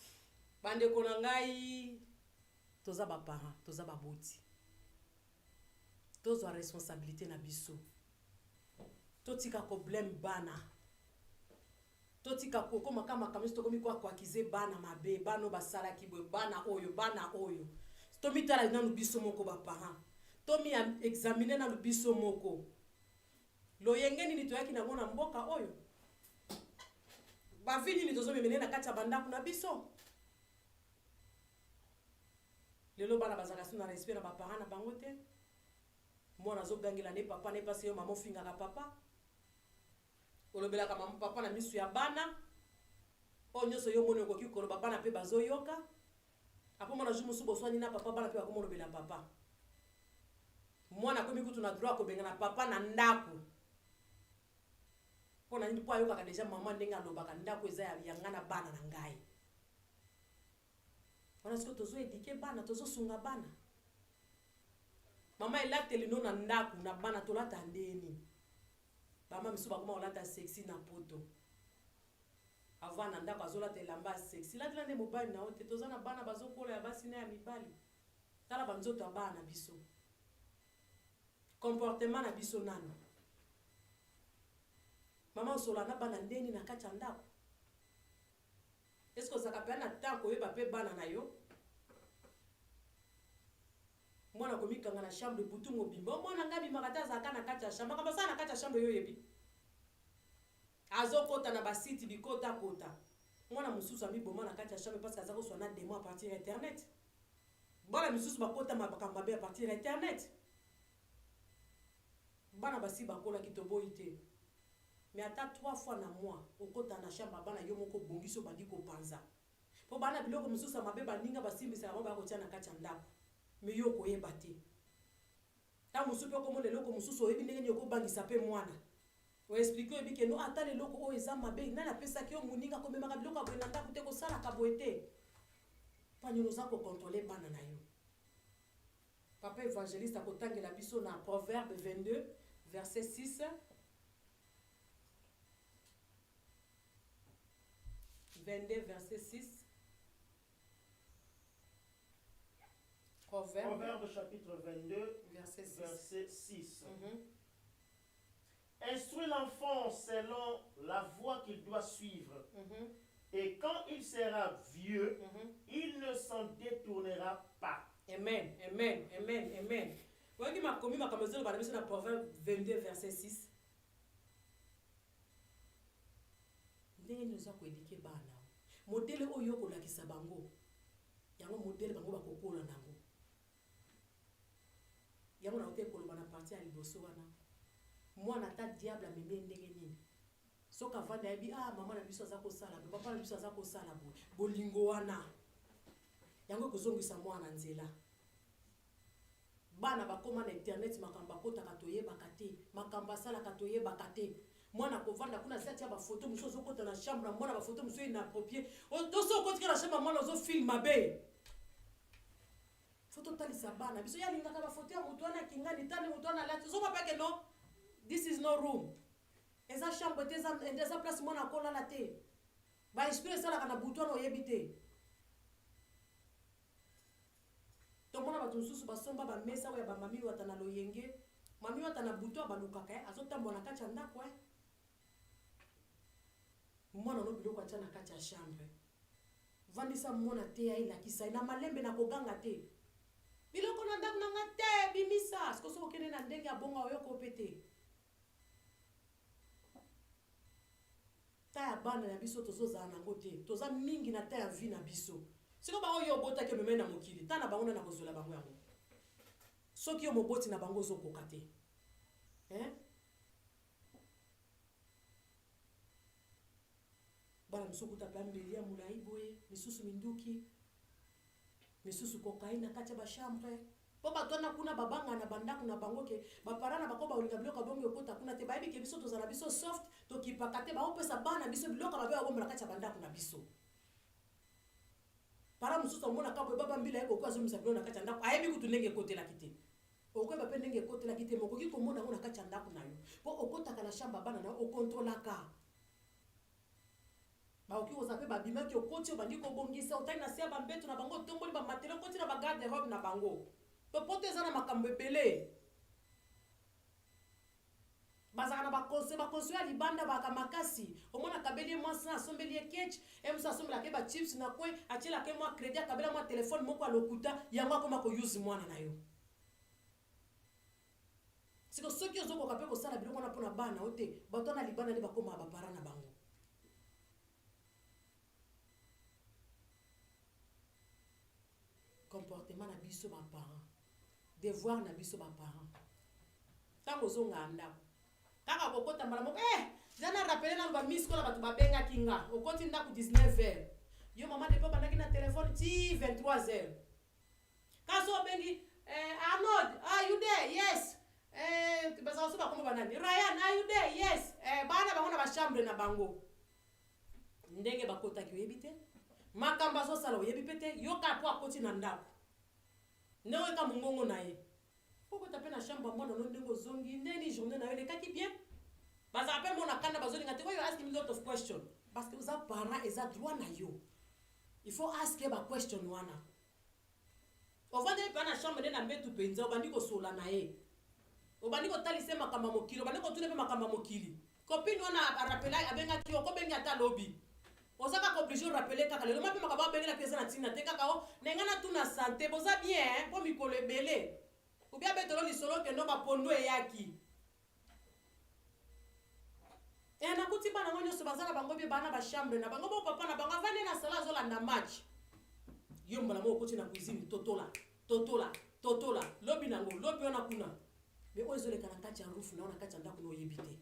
Bandeko na ngai, toza ba parents, toza ba boti. Toza responsabilité na biso. Totika ko blame bana. Totika ko koma kama kamisi to komi kwa kize bana mabe, bano basala kibwe, bana oyo. Tomi tala na biso moko ba parents. Tomi examiner na biso moko. Lo yengeni ni toyaki na ngona mboka oyo. Ba vini ni tozo memene na kati ya bandako na biso. Lelo bana bazaka suna respect na ba parents na bango te. Mwana zo gangela ne papa ne pasi yo mama finga ka papa. Olobela ka mama papa na misu ya bana. Onyo so yo mone ko ki koloba bana pe bazo yoka. Apo mwana jumu subo swani na papa bana pe ko molobela papa. Mwana komi kutu na droit ko benga na papa na ndako. Pona ndi po ayoka ka deja mama ndenga lobaka ndako eza ya ngana bana na ngai. Wana siko tozo edike bana, tozo sunga bana. Mama elateli no na ndaku na bana tolata ndeni. Mama misu bakoma olata sexy na poto. Avant na ndaku azolata elamba sexy. Latela nde mobali na ote toza na bana bazokola ya basi na ya mibali. Tala banzoto ya bana biso. Comportement na biso nano. Mama osola na bana ndeni na kati ya ndaku. Est-ce que ça kapena na temps ko yeba pe bana na yo? Mwana komikanga na chambre butu mobimba. Mwana ngabi makata zaka na kati ya chambre. Kamba sana na kati ya chambre yo yebi. Azokota na basiti bikota kota. Mwana mususu amiboma na kati ya chambre parce que azako sona demo à partir internet. Bana mususu bakota mabakamba be à partir internet. Bana basi bakola kitoboyi te. Mais ata 3 fois na mois okota na chambre bana yo moko bongiso bandi ko panza. Po bana biloko mususu mabe baninga basimbisa ba ko tia na kati ya ndako. Mais yo ko yeba te. Ta mususu pe ko mo leloko mususu oyebi ndenge nyoko bangisa pe mwana. O explique oyebi ke no ata leloko o eza mabe na na pesa ki o muninga ko memaka biloko ko na ndako te ko sala ka boete. Pa nyono za ko contrôler bana na yo. Papa évangéliste akotangela biso na Proverbe 22 verset 6. Verset 6. Proverbe chapitre 22, verset 6. Instruis l'enfant selon la voie qu'il doit suivre. Et quand il sera vieux, il ne s'en détournera pas. Amen, amen, amen, amen. Vous voyez, ma commis m'a commencé à Proverbe 22, verset 6. Ndenge nous avons éduqué bana. Modèle oyo ko lakisa bango. Yango modèle bango bakokola nango. Yango na ote ko bana parti à liboso wana. Mwana ta diable ameme ndenge nini. Soka vanda yebi mama na biso za ko sala, papa na biso za ko sala bo. Bolingo wana. Yango kozongisa mwana nzela. Bana bakoma na internet makamba kota katoye bakate, makamba sala katoye bakate. Mwana kovanda kuna zati ya ba photo muso zo kota na chambre mwana ba photo muso inapproprié. O so kotika na chambre mwana zo film mabe. Photo talisa bana biso ya linga ka ba photo ya mutu ana kingani tani mutu ana lati zo papa ke no. This is no room. Eza chambre te eza place mwana kola la te. Ba inspire sala kana butu na oyebite. Tomona batu mususu basomba ba mesa ya ba mami watana loyenge. Mami watana butu abalukaka azotambola kati ya ndako mwana no biloko atia na kati ya chambre. Vandisa mwana te ya ilakisa na malembe na koganga te. Biloko na ndako na ngate bimisa. Siko so okene na ndenge abonga oyo ko pete. Ta ya bana ya biso tozoza nango te. Toza mingi na ta ya vie na biso. Siko ba oyo bota ke meme na mokili. Ta na bango na kozola bango yango. Soki yo moboti na bango zokoka te. Bana misuku ta pambeli ya mulai boye, misusu minduki. misusu kokaina kati ya chambre po batona kuna babanga na bandako na bango ke bapara na bako baolinga biloko bongo okota kuna te bayebi ke biso tozala biso soft tokipaka te baopesa bana biso biloko babe babombola kati ya bandako na biso para mususu omona kabo baba mbila yeko kwa zomisa biloko na kati ya ndako ayebi kutu ndenge ekotelaki te okoyeba mpe ndenge ekotelaki te mokoki komona ngo na kati ya ndako na yo po okotaka na chambre bana na yo okontrolaka baoki koza mpe babimaki okoti obandi kobongisa otali na se ya bambeto na bango otomboli bamatele okoti na bagarde robe na bango popoto eza na makambo ebele bazaka na bakonse ya libanda baka makasi omona kabeli ye mwasi na asombeli ye ketch emusu asombelaka ye bachips na kwe atielaka ye mwa kredi akabela mwa telefone moko alokuta yango akoma koyuzi mwana na yo siko soki ozokoka mpe kosala biloko wana mpona bana o te bato na libanda nde bakoma bapara na bango comportement na biso baparent devoir na biso baparent ntango ozonga ndako kaka kokota mbala moko jana rappele na bamisko na bato babengaki nga okoti ndako 19h yo mama depo bandaki na telefone ti 23h kaso obengi Arnold, are you there? Yes. Baza so bakoma banani Ryan, are you there? Yes. Bana bango na chambre na bango ndenge bakotaki oyebi te makamba azosala oyebi pe te yoka po akoti na ndako ndewe ka mongongo na ye okota mpe na chambre mwana no ndenge ozongi neni journée na yo elekaki bien bazala mpe mona kanda bazolinga te oyo ask me lot of question parce que oza parent eza droit na yo il faut ask ye baquestion wana ovandeli mpe na chambre nde na mbetu mpenza obandi kosola na ye obandi kotalisa ye makambo mokili obandi kotuna mpe makambo mokili copine wana arapela abengaki yo kobengi ata lobi ozaka ko obligé rappeler kaka lelo mapi makaba bengela pesa na tina te kaka o nengana tuna santé boza bien po mikolo ebele ou bien betolo lisolo ke no ba pondo eyaki na kuti bana ngo nyoso bazala bango bi bana ba chambre na bango bo papa na bango avane na sala zolanda match yo mbala mo okoti na cuisine totola lobi nango lobi ona kuna be oyezoleka na kati ya roof na ona kati ya ndako no yebite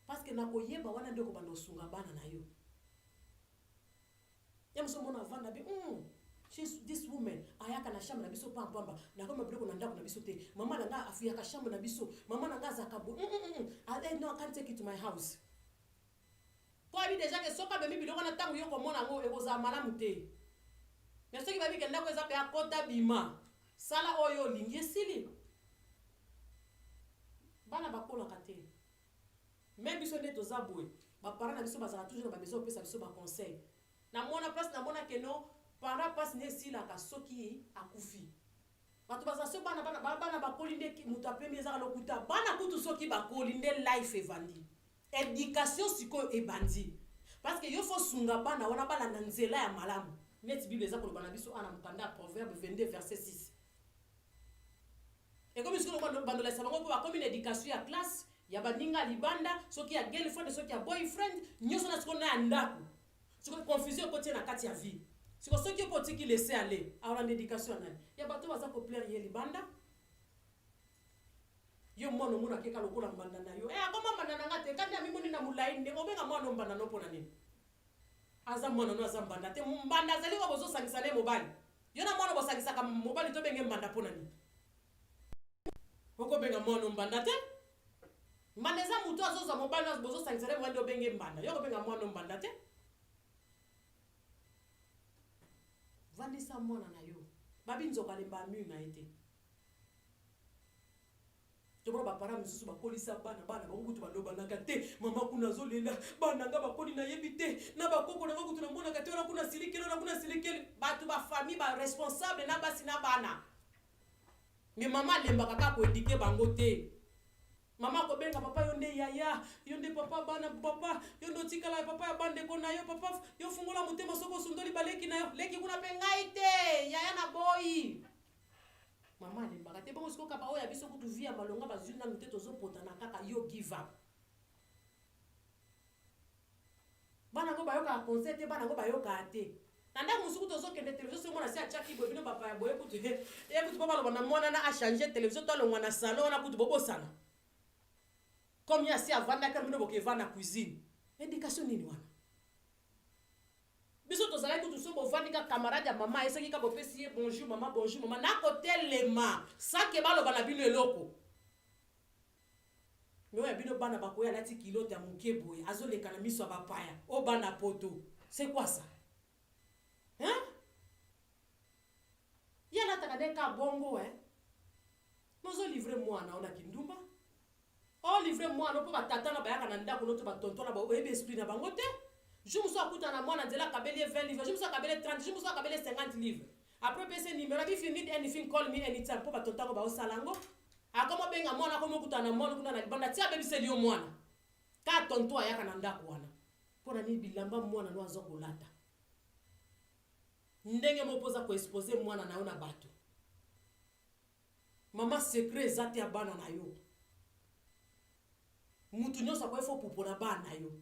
parce que na koyeba wana ndeko banda osunga bana na yo yamso mona vanda bi this woman ayaka na chambre na biso pampamba na koma biloko na ndako na biso te mama na nga afuyaka chambre na biso mama na nga zakabu no I can't take it to my house po abi déjà que soka bemi biloko na tango yo komona ngo ekoza malamu te mais soki babi ke ndako eza pe akota bima sala oyo lingi esili bana bakolaka te même biso nde toza boye baparent na biso bazala toujours na babesoin opesa biso baconseil na mona place na mona ke no parent passe ne esilaka soki akufi bato bazala so bana bakoli nde moto apemi ezaka lokuta bana kutu soki bakoli nde life evandi éducation sikoyo ebandi parce que yo fo sunga bana wana balanda nzela ya malamu neti bible eza koloba na biso ana mokanda proverbe 22 verset 6 ekomi sikoyo bandolesa bango mpo bakomi na éducation ya classe ya baninga libanda soki ya girlfriend soki ya boyfriend nyoso na sikoyo na ya ndako sikoyo confusion ekotie na kati ya vie sikoyo soki opo otiki laisser aller awana na éducation nani ya bato baza koplaire ye libanda yo mwana omona akeka lokola mbanda na yo akoma mbanda na nga te kandi amimoni na molai ndenge obenga mwana ombanda no mpona nini aza mwana no aza mbanda te mbanda azali ko bozosangisa ne mobali yo na mwana bosangisaka mobali to benge mbanda mpona nini okobenga mwana ombanda te mbanda eza mutu azoza mobali bozosangisa ne mobali obenge mbanda yo kobenga mwana ombanda te vandisa mwana na yo babi nzoka lemba amur na ye te tobona bapara misusu bakolisa bana bango kutu balobanaka te mama kuna azolela bana nga bakoli nayebi te na bakoko nanga kutu namonaka te wana kuna silikeli bato bafamille baresponsable na basi na bana me mama alembaka kaka koedike bango te mama kobenga papa yo nde yaya yo nde papa bana papa yo ndo tikala ya papa ya bandeko na yo papa yo fungola motema soko osundoli baleki na yo leki kuna mpe ngai te yaya na boyi mama alembaka te bongo sikoyo kapa oyo ya biso kutu vi ya malonga bazwi nanu te tozopotana kaka yo give up bana ngo bayokaka conseil te bana ngo bayokaka te na ndako mosuku tozokende televizio soki mwana si atiaki boye bino papa ya boye kutu ye kutu mpo baloba na mwana na achange televizio to alongwa na salon wana kutu bobosana comme ya si avandaka bino boke evanda cuisine éducation nini wana biso tozalaki kutu so bovandi ka camarade ya mama esoki ka bopesi ye bonjour mama na kotelema sake baloba na bino eloko mais oyo bino bana bakoya alati kilote ya moke boye azoleka na miso ya bapaya o bana poto c'est quoi ça hein yana takade ka bongo nozo livrer mwana ona kindumba o livrer mwana po batata na bayaka na ndako noto batonto na ba oyebi esprit na bango te je me suis akuta na mwana nzela kabeli 20 livres je me suis kabeli 30 je me suis kabeli 50 livres après pese numéro if you need anything call me anytime po batonta ko ba osalango akoma benga mwana ko mokuta na mwana kuna na libanda tia bebi seli yo mwana ka tonto ayaka na ndako wana pona ni bilamba mwana no azo kolata ndenge mopoza ko exposer mwana na yo na bato mama secret zate ya bana na yo mutu nyosa ko efo pupo na bana yo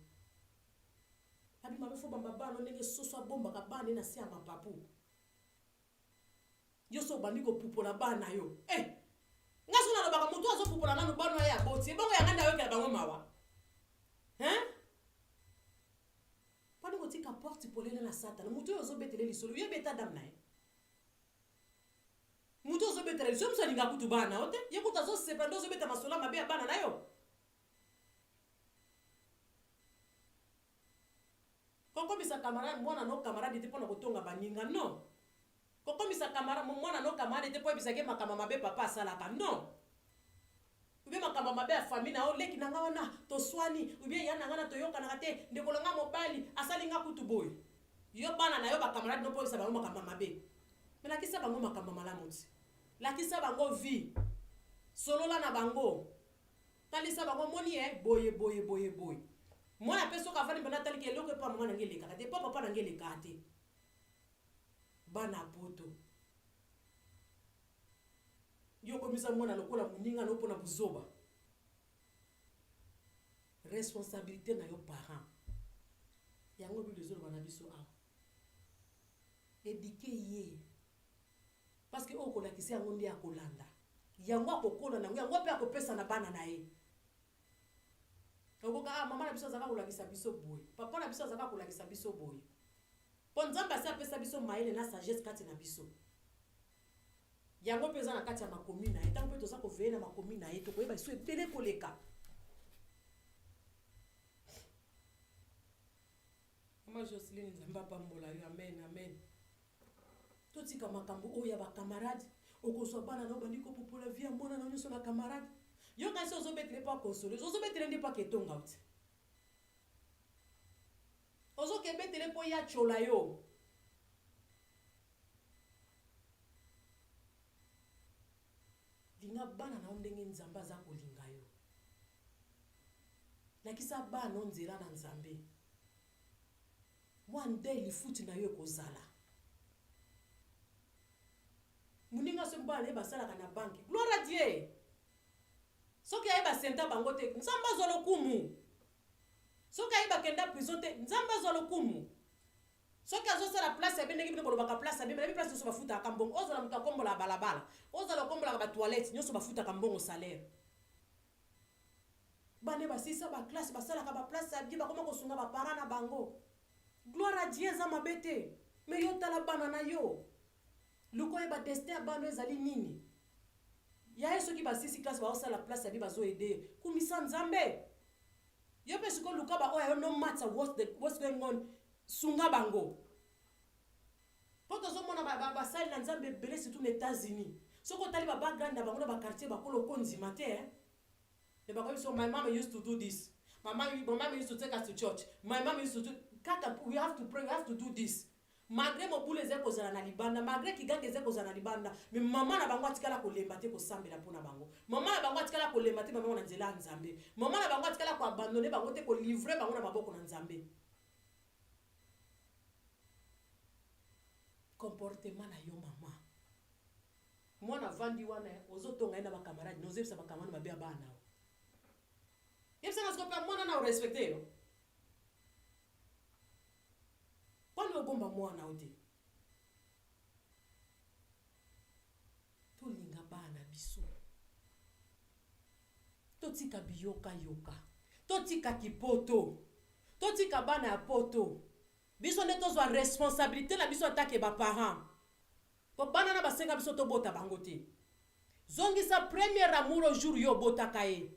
abi mama fo bamba bana ndenge soso bomba ka bana na sia mapapu yo so bandi ko pupo na bana yo ngasuna lo baka mutu azo pupo na nanu bana ya boti bongo ya nganda yo ke bango mawa pani ko tika porte polele na sata mutu yo zo betele lisolo yo beta dam na mutu zo betele zo mso linga kutu bana ote yo kuta zo sepando zo beta masola mabe ya bana na yo koko bisa camarade mwana no camarade te pona kotonga baninga no koko bisa camarade mwana no camarade te po bisa ke makama mabe papa sala ka no ube makama mabe ya famille na o leki nanga wana to swani ube yana ngana to yoka na te ndeko nga mobali asali nga kutu boy yo bana na yo ba camarade no po bisa ba makama mabe mela kisa bango makama malamuti la kisa bango vie solola na bango talisa bango moni boye mwana peso ka fani bana tali ke loko pa mama ngele ka te papa na ngele ka te bana poto yo komisa mwana lokola muninga no pona buzoba responsabilité na yo parent yango bi lezo bana biso a éduquer ye parce que okola kisi yango ndi akolanda yango akokola na yango pe akopesa na bana na ye okoka mama na biso zaka kolakisa biso boye papa na biso zaka kolakisa biso boye po nzambe asi apesa biso mayele na sagesse kati na biso yango peza na kati ya makomi na ye ntango mpe toza koveye na makomi na ye tokoyeba biso ebele koleka mama Jocelyne nzambe apambola yo amen totika makambo oyo ya bakamarade okozwa bana na obandi kopopola vie ya mwana na nyonso na kamarade yo kasi ozobetele pa konsole ozobetele ndi pa ketonga uti ozokebetele po ya chola yo linga bana na ndenge nzambe aza kolinga yo lakisa bana onzela na nzambe one day lifuti na yo ekozala muninga so bana ebasalaka na banki gloire à Dieu soki ayeba senta bango te nzambe azwa lokumu soki ayeba kenda prison te nzambe azwa lokumu soki azosala place ya bendenge bino kolobaka place ya bembe place nyonso bafutaka mbongo ozala moto akombola balabala ozala okombolaka batoilette nyonso bafutaka mbongo salaire bane basisa baklasse basalaka baplace ya bie bakoma kosunga bapara na bango gloire à Dieu eza mabe te me yo tala bana na yo luko yeba destin ya bano ezali nini ya soki basisi classe baosala place ya bie bazoede kumisa nzambe yo mpe siko luka ba oyo no matter what's going on sunga bango po tozomona basali na nzambe ebele surtout na États-Unis soko otali babackground na bango na bakartier bakolo konzima te so my mama used to do this my mama used to take us to church my mama used to do kaka we have to pray we have to do this malgré mobule eze kozala na libanda malgré kigange eze kozala na libanda mais mama na bango atikala kolemba te kosambela mpona bango mama na bango atikala kolemba te bango na nzela ya nzambe mama na bango atikala koabandone bango te kolivre bango na maboko na nzambe comportement na yo mama mwana vandi wana ozotonga ye na bakamarade nozebisa bakamarade mabe ya bana yebisanga sikope mwana na orespecte yo poni obomba mwana o te tolinga bana biso totika biyoka totika kipoto totika bana ya poto biso nde tozwa responsabilité na biso atake baparent po bana na basenga biso tobota bango te zongisa premier amour au jour yo obotaka ye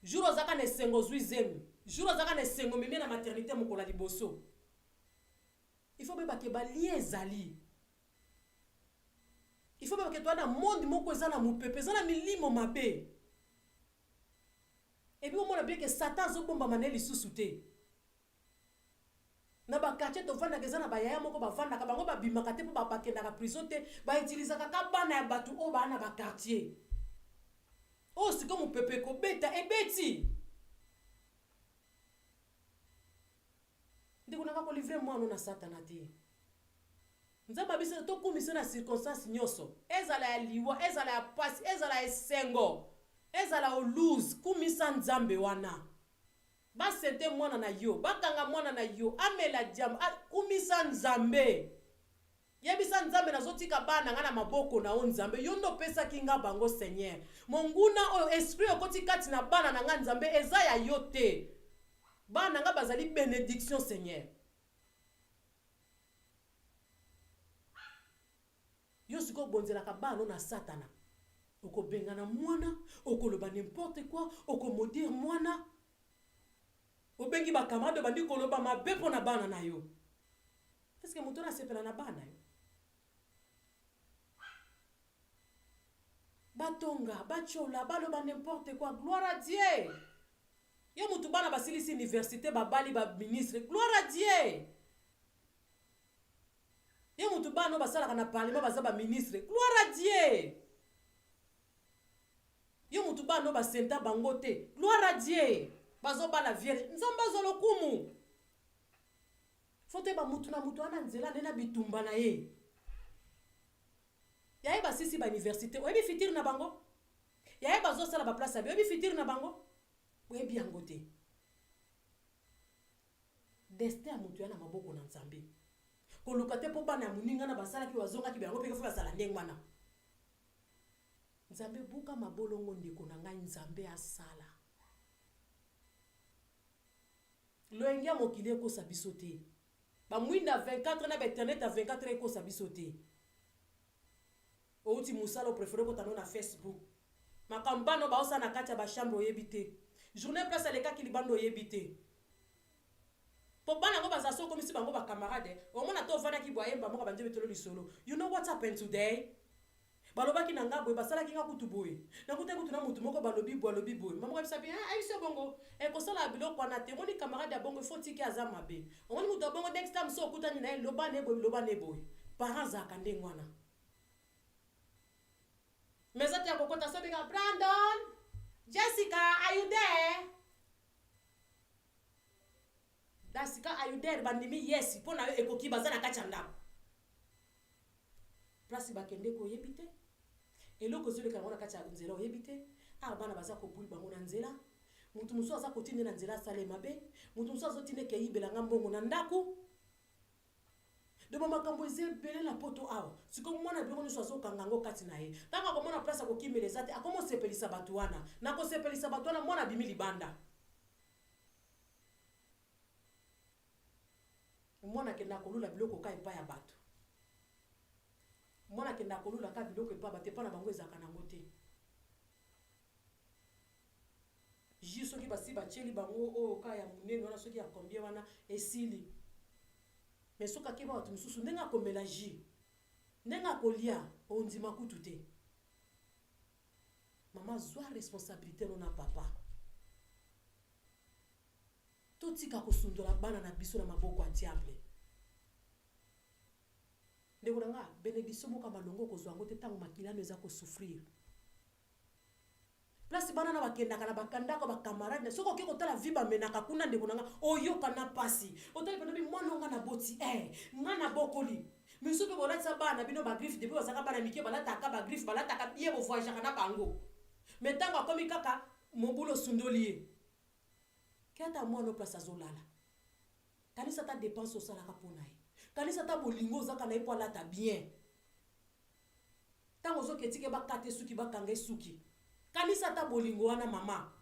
jour ozaka na esengo ozwi zemi jour ozaka na esengo memi na maternité mokola liboso il faut bebake balie ezali il faut bebake toa na monde moko eza na mopepe eza na milimo mabe epi omona bieke satan azobombama na lisusu te na bakartier tovandaka eza na bayaya moko bavandaka bango babimaka te mpo bakendaka prison te bautilisaka ka bana ya bato oyo baa na bakartier oyo siko mopepe kobeta ebeti ndeko nanga kolivre mwana na satana te nzambe abisa tokumisa na circonstance nyonso ezala ya liwa ezala ya pasi ezala ya esengo ezala oluse kumisa nzambe wana basente mwana na yo bakanga mwana na yo amela diam kumisa nzambe yebisa nzambe nazotika bana nga na maboko na o nzambe yo ndo opesaki nga bango seigneur monguna oyo esprit okoti kati na bana na nga nzambe eza ya yo te bana nga bazali bénédiction seigneur yo siko bonzelaka bana na satana okobengana mwana okoloba n'importe quoi okomodire mwana obengi bakamado bandi koloba mabe mpo na bana na yo eske moto nasepela na bana yo batonga bachola baloba n'importe quoi gloire à Dieu yo mutu bana basilisi université babali baministre gloire à Dieu yo mutu bana basalaka na parlement baza baministre gloire à Dieu yo mutu bana basenta bango te gloire à Dieu bazobala vierge nzambe azolokumu fote bamutu na mutu ana nzela nde na bitumba na ye yaye basisi bauniversité oyebi fitiri na bango yaye bazosala baplace abi oyebi fitiri na bango oyebi yango te destin ya mutu ya na maboko na nzambe koluka te mpo bana ya moninga na basalaki bazongaki bango mpe fo basala ndenge wana nzambe buka mabolongo ndeko na ngai nzambe asala loyengi ya mokili ekosa biso te bamwinda 24 na bainternet ya 24 ekosa biso te outi mosala oprefere kotano na Facebook makambo bano baosala na kati ya bachambre oyebi te journée place alekaki libanda oyebi te po bana yango baza so okomisi bango bacamarade omona to ovandaki boyemba moko banzebe tolo lisolo you know what happened today balobaki na nga boye basalaki nga kutu boye nakuta kutu na mutu moko balobi boye mama kabisa bien ayiso bongo ekosala biloko wana te ngoni camarade ya bongo faut tiki aza mabe ngoni mutu bongo next time so okutani na ye loba ne boye parents zaka ndenge wana mezati ya kokota so binga Brandon Jessica are you there Jessica are you there bandimi yes pona yo ekoki baza na kati ya ndako place bakende ko yebite eloko zole kango na kati ya nzela oyebite bana baza kopuli bango na nzela mutu muso aza kotinde na nzela sale mabe mutu muso azo tinde keyibela ngambongo na ndako de makambo ezebele na poto awa siko mwana biloko nyonso azokanga ngo kati na ye ntango akomona place akokimeleza te akomosepelisa bato wana nakosepelisa bato wana mwana bimi libanda mwana kenda kolula biloko ka epai ya bato mwana kenda kolula ka biloko epai bato epai na bango ezalaka nango te ji soki basi batieli bango oyo ka ya monene wana soki ya combien wana esili mais soki akeba bato mosusu ndenge akomela ji ndenge akolia ondima kutu te mama zwa responsabilité no na papa totika kosundola bana na biso na maboko ya diable ndeko nanga bénédiction moko malongo kozwa ngo te ntango makilano eza kosouffrir place bana na bakendaka na bakandaka bakamarade soki oke kotala vi bamenaka kuna ndeko nanga oyoka na pasi otali pena bi mwana nga na boti nga na bokoli miso mpe bolatisa bana bino bagriffe depuis bazaka bana mike balataka bagriffe balataka ye bovoyageaka na bango me ntango akomi kaka mobulu osundoli ye keta mwana place azolala kanisa ta dépense osalaka mpona ye kanisa ta bolingo ozaka na ye po alata bien ntango ozoketike bakate suki bakanga suki kanisa ta bolingo wana mama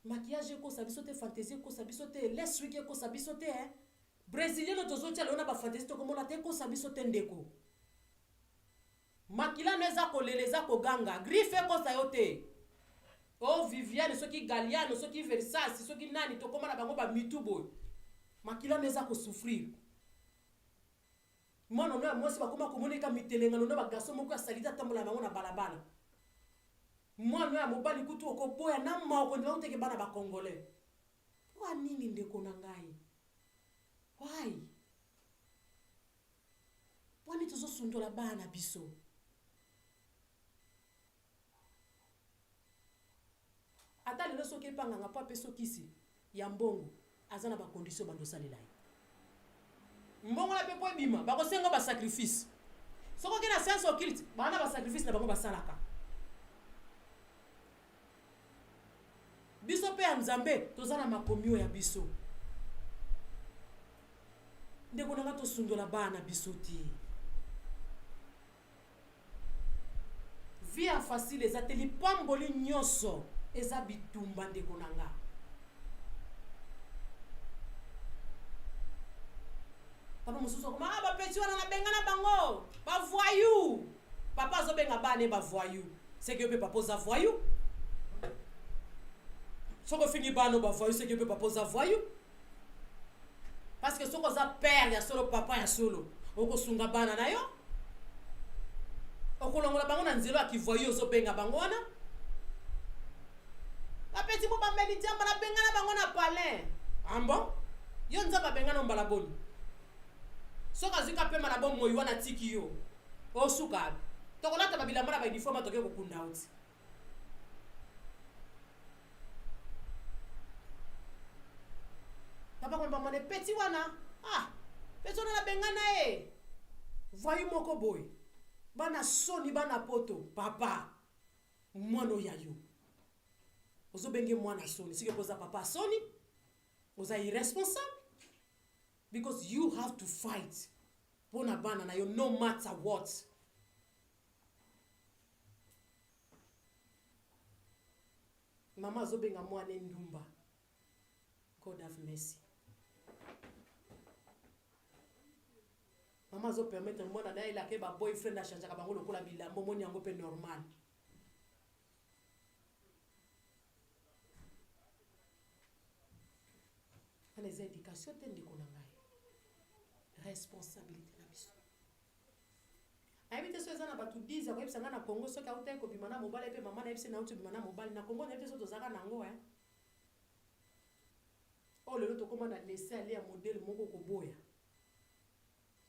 maquillage ko sabiso te, fantaisie ko sabiso te, laisse week ko sabiso te, hein. Brésilien no tozo tia lona ba fantaisie to komona te ko sabiso te ndeko. Makila neza ko leleza ko ganga, griffe ko sayote. Oh Viviane soki Galiano soki Versace soki nani to komona bango ba mitubo. Makila neza ko souffrir. Mwana no mwasi bakoma komonika mitelenga no ba garçon moko asalita tambola bango na balabala. Mwana ya mobali kutu okoboya na moko ndi oteke bana ba congolais. Wa nini ndeko na ngai? Why? Wani tozo sundola bana biso. Ata lelo soki epanga nga pa peso kisi ya mbongo azana ba condition bando salela. Mbongo la pepo ebima bako senga ba sacrifice. Soko kena sense occulte bana ba sacrifice na bango basalaka. Biso pe ya Nzambe tozana makomio ya biso. Ndeko nanga to sundola bana biso ti. Via facile ezateli pamboli nyoso eza bitumba ndeko nanga. Papa mususu koma ba peti wana na benga na bango. Ba voyou. Papa zo benga bane ba voyou. C'est que papa pose voyou. Soko fini bano ba voyou c'est que papa pose voyou. Parce que soko za père ya solo papa ya solo. Oko sunga bana na yo. Oko longola bango na nzelo aki voyou zo benga bango wana. La petit mo ba meliti amba na benga na bango na palais. Ambo? Yo nzaba benga na mbala boni. Soka zika pema na bon moyo wana tiki yo. O suka. Tokolata babila mara ba uniforme toke ko kunda uti. Papa ko mama ne petit wana. Ah, petit wana na benga na e. Voyou moko boy. Bana soni bana poto. Papa. Mwana yayo. Ozo benge mwana soni. Sike poza papa soni. Oza irresponsible. Because you have to fight. Bona bana na yo no matter what. Mama zo benga mwana ndumba. God have mercy. Mama zo permettre mwana na ila ke ba boyfriend a changer ka bango lokola bilambo moni yango pe normal. Les éducations tende konanga. Responsabilité na biso. Ayibite so ezana batu 10 ya koyebisa na Congo soki auta ko bimana mobile pe mama na yebise na utu bimana mobile na Congo na yebite so tozaka nango hein. Oh lelo to komanda laisser aller ya modèle moko ko boya.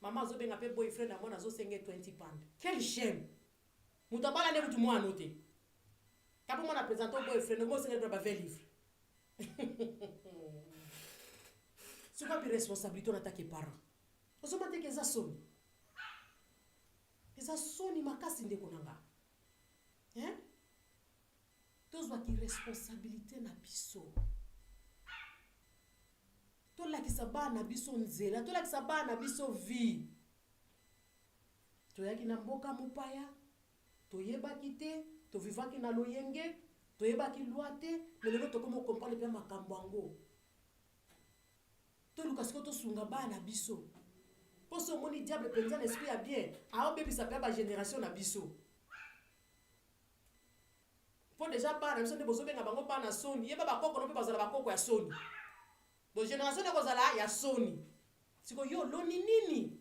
Mama zo benga pe boyfriend na mona zo senge 20 pounds. Quel shame. Mutabala ne butu mwana note. Kapo mona présenter boyfriend mo senge ba livre. C'est quoi la responsabilité on attaque les parents? On se dit que ça sonne. Ça sonne makasi ndeko nanga. Hein? Tous wa ki responsabilité na biso. To la ki saba na biso nzela, to la ki saba na biso vie. To yaki na mboka mopaya, to yeba kite, to vivaki na loyenge, to yeba ki loate, mais lelo to komo comprendre pe makambo ango. To lukasko to sunga bana biso. Poso moni diable penza l'esprit a bien. A obebi sa pe ba génération na biso. Po déjà bana biso ne bozo benga bango bana soni. Yeba ba koko no pe bazala ba koko ya soni. Do génération ne kozala ya soni. Siko yo loni nini?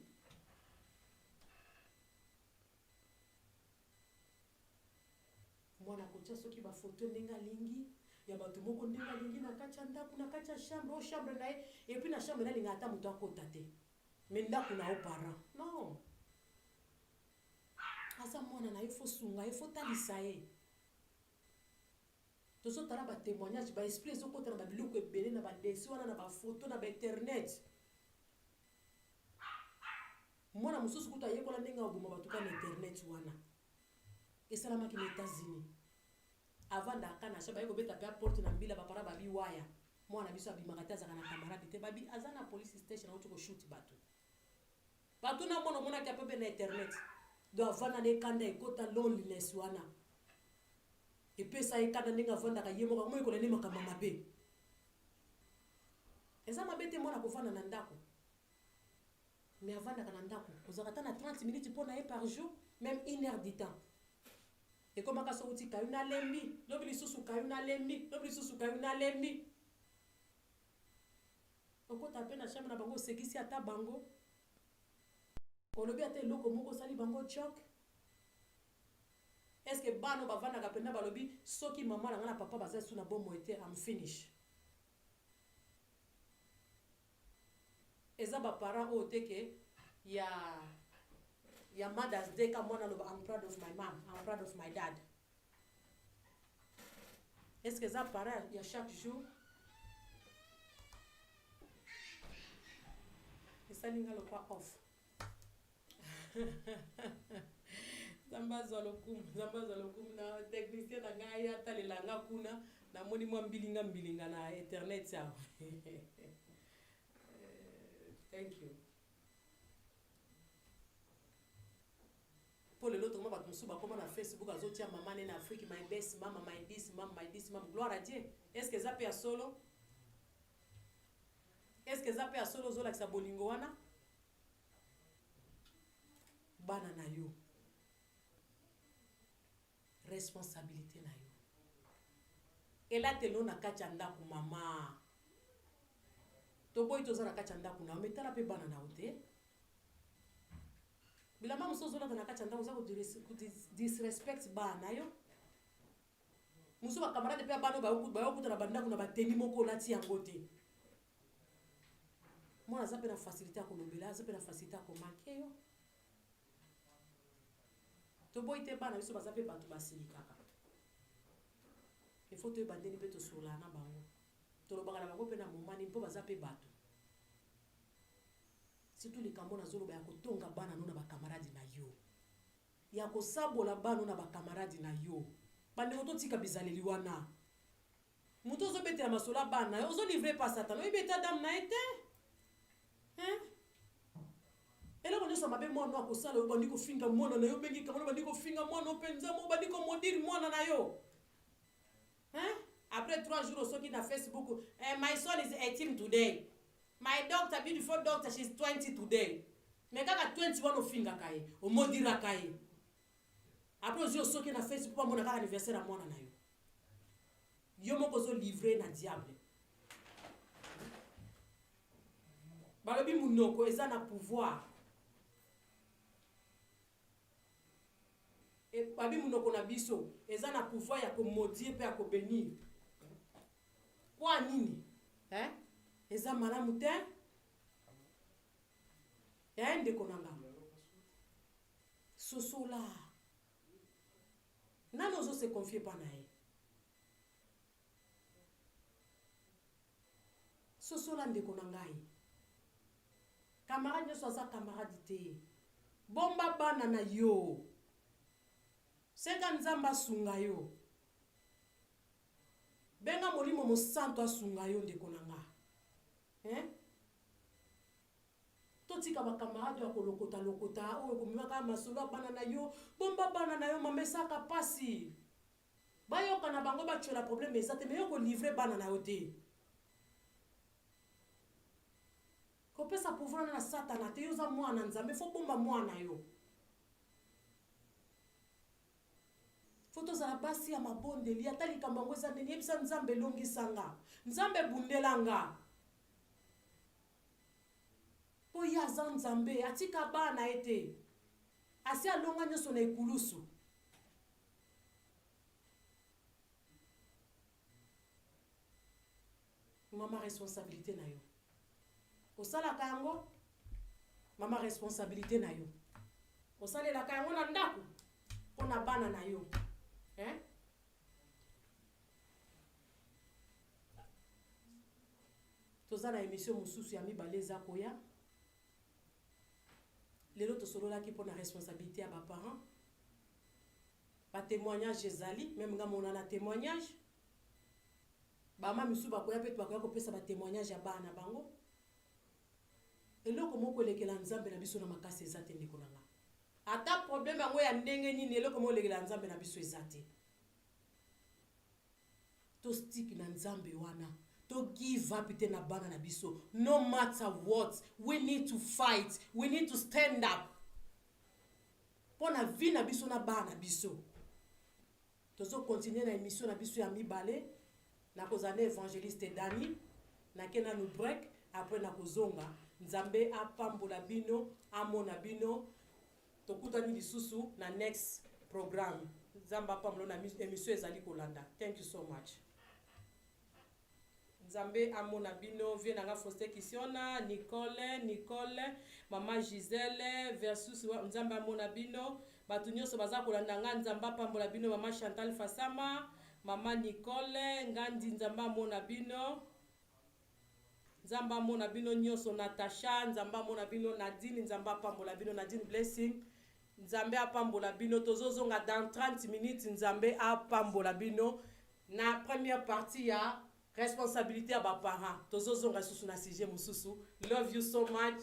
Mwana kocha soki ba photo ndenga lingi. Ya batu moko ndenga lingi na kacha ndaku na kacha chambre o chambre na et puis na chambre na linga ata muto akota te. Mais ndaku na o parent. Non. Asa mwana na ifo sunga, ifo talisa ye. Tozo tala ba témoignage ba esprit zo kota na ba biloko ebele na ba desi wana na ba photo na ba internet. Mwana mususu kuta yekola ndenga obuma batuka na internet wana. Esalama ki na États-Unis. Avant d'akana shaba yeko beta pe porte na mbila bapara babi waya mwana biso abimaka za kana camarade te babi azana police station auto ko shoot batu na mona ka pe na internet do avana ne kanda ekota loneliness wana et puis ça ekana ndinga vanda ka yemo ka mo ikola ni makama mabe eza mabe te mona ko vanda na ndako mais avanda ka na ndako ozaka na 30 minutes pour na par jour même 1 heure du temps et comme aka so uti kayuna lembi lobi lisusu kayuna lembi lobi lisusu kayuna lembi oko tape na chambre na bango sekisi ata bango olobi ata eloko moko sali bango choc. Est-ce que bano bavanda kapenda balobi soki maman na ngana papa baza suna bon moite am finish eza ba parents o teke ya Mother's Day ka mwana loba I'm proud of my mom, I'm proud of my dad. Est-ce que ça parents ya chaque jour et ça ninga le pas off Zambaza lokum na technicien na ngai atalela nga kuna na moni mwa mbilinga na internet ya. Thank you. Pour l'autre moi bato musuba comme na Facebook azotia maman en Afrique my best mama my this mama gloire à Dieu. Est-ce que ça peut solo? Est-ce que ça peut solo zo la sa bolingo wana? Bana na yo. Responsabilité na yo. Et là te lona kachanda ku mama. To boy to zara kachanda ku na metala pe bana na ote. Bila mama so zola na kachanda uza ku disrespect bana yo. Muso ba camarade pe bana ba yo na banda ku na bateni moko lati yangote. Mwana zape na facilité ko lobela, zape na facilité ko manke yo. To boy te bana biso baza pe bato basilikaka. Il faut te bandeni pe to sola na bango. To lobaka na bango pe na momani mpo baza pe bato. Surtout les kambo na zolo ba ko tonga bana no na ba camarade na yo. Ya ko sabola bana na ba camarade na yo. Bande ko tika bizaleli wana. Muto zo bete na masola bana, ozo livrer pas Satan. O beta dam na été. Hein? Et là, on est sur ma belle moi, on a ça, le bandico finga moi, on a eu bengi, comme le bandico finga moi, on pensa mon bandico modire moi, on a eu. Hein? Après 3 jours, on qui na Facebook, my son is 18 today. My doctor, beautiful doctor, she's 20 today. Mais quand à 21 au finga kaye, au modira kaye. Après, on qui na Facebook, pour mon anniversaire à moi, on a eu. Yo mon kozo livré na diable. Balobi munoko, eza na pouvoir. Et babi munoko na biso eza na pouvoir ya ko maudire pe ya ko bénir. Kwa nini? Hein? Eza malamu te? Ya ndeko nanga. Sosola. Nano zo se confier pa na ye. Sosola ndeko nanga ye. Camarade nyo soza camarade te. Bomba bana na yo. Seka nzamba sunga yo. Benga molimo mo santo asunga yo ndeko nanga. Hein? Totika ba camarade ya kolokota lokota o ko mimaka masolo bana na yo, bomba bana na yo mamesa ka pasi. Ba yo kana bango ba tchola problème ezate mais yo ko livrer bana na yo te. Ko pesa pouvoir na Satana te yo za mwana nzambe fo bomba mwana yo. Foto za basi ya mabondeli atali kambango za ndeni ebisa nzambe longi sanga nzambe bundelanga po ya za nzambe atika bana ete asi alonga nyoso na ekulusu mama responsabilité na yo osala kango mama responsabilité na yo osale la kango na ndako pona bana na yo. Hein? Toza na émission mususu ya mibale za koya. Lelo to solo la ki pona responsabilité ya ba parents. Ba témoignage ezali, même nga mona na témoignage. Ba mama misu ba koya pe to ba koya ko pesa ba témoignage ya bana bango. Eloko moko lekela nzambe na biso na makasi ezate ndeko nanga. Ata problème yango ya ndenge nini eloko mo lekela nzambe na biso ezate. to stick na nzambe wana. To give up ite na bana na biso. No matter what, we need to fight. We need to stand up. Pona vi na biso na bana biso. Tozo continuer na émission na biso ya mibale. Na kozane évangéliste Dani. Na kena nou break. Après na kozonga. Nzambe apambola bino. Amona bino. Tokutani lisusu na next program. Nzambe apambola na émission ezali kolanda. Thank you so much. Nzambe amona bino vie nanga Foster Kisiona, Nicole, Mama Giselle versus Nzambe amona bino, batu nyonso baza kolanda nga Nzambe apambola bino, Mama Chantal Fasama, Mama Nicole, Ngandi Nzambe amona bino. Nzambe amona bino nyonso Natasha, Nzambe amona bino Nadine, Nzambe apambola bino Nadine Blessing. Nzambe apambola bino tozozonga dans 30 minutes Nzambe apambola bino na première partie ya responsabilité à bas parents. Tozozonga susu na sujet mususu. Love you so much.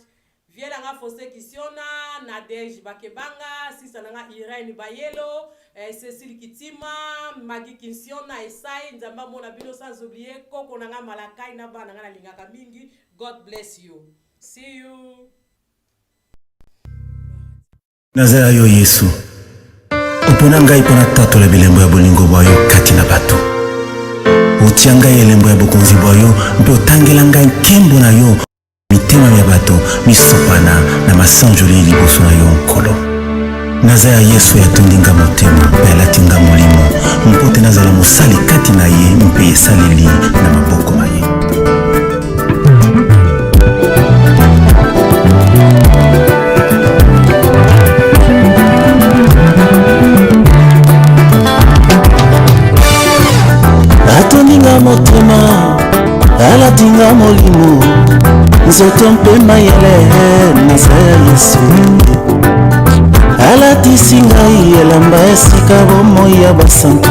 Viens nga Foster Kisiona, Nadège Bakebanga, sisa nga Irene Bayelo, Cécile Kitima, Maggie Kinsiona, Esai, Nzamba mona bino sans oublier Koko nga Malakai na bana nga lingaka mingi. God bless you. See you. Nazara yo Yesu. Opona ngai pona tato la bilembo ya bolingo boyo kati na bato. Utianga elembo ya bokonzi boyo mpe otangela ngai nkembo na yo mitema ya bato misopana na masanjoli liboso na yo nkolo. Nazaya Yesu ya tondinga motema mpe alatinga molimo mpote nazala mosali kati na ye mpe esaleli na maboko na ye. Atoninga motema alatinga molimo nzoto mpe mayele nazaya Yesu alatisi ngai elamba esika bomoi ya basantu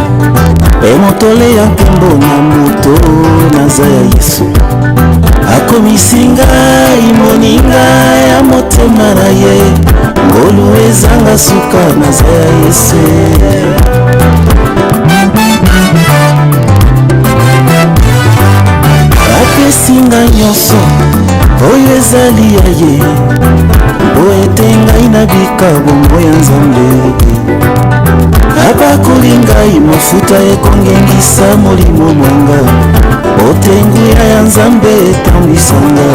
mpe motole ya nkembo na moto nazaya Yesu akomisi ngai moninga ya motema na ye ngolu ezanga suka nazaya Yesu apesinga nyonso oyo ezali ya ye mpo ete ngai nabika bongo ya Nzambe abakoli ngai mafuta ekongengisa molimo mwanga ote nguya ya Nzambe etambwisanga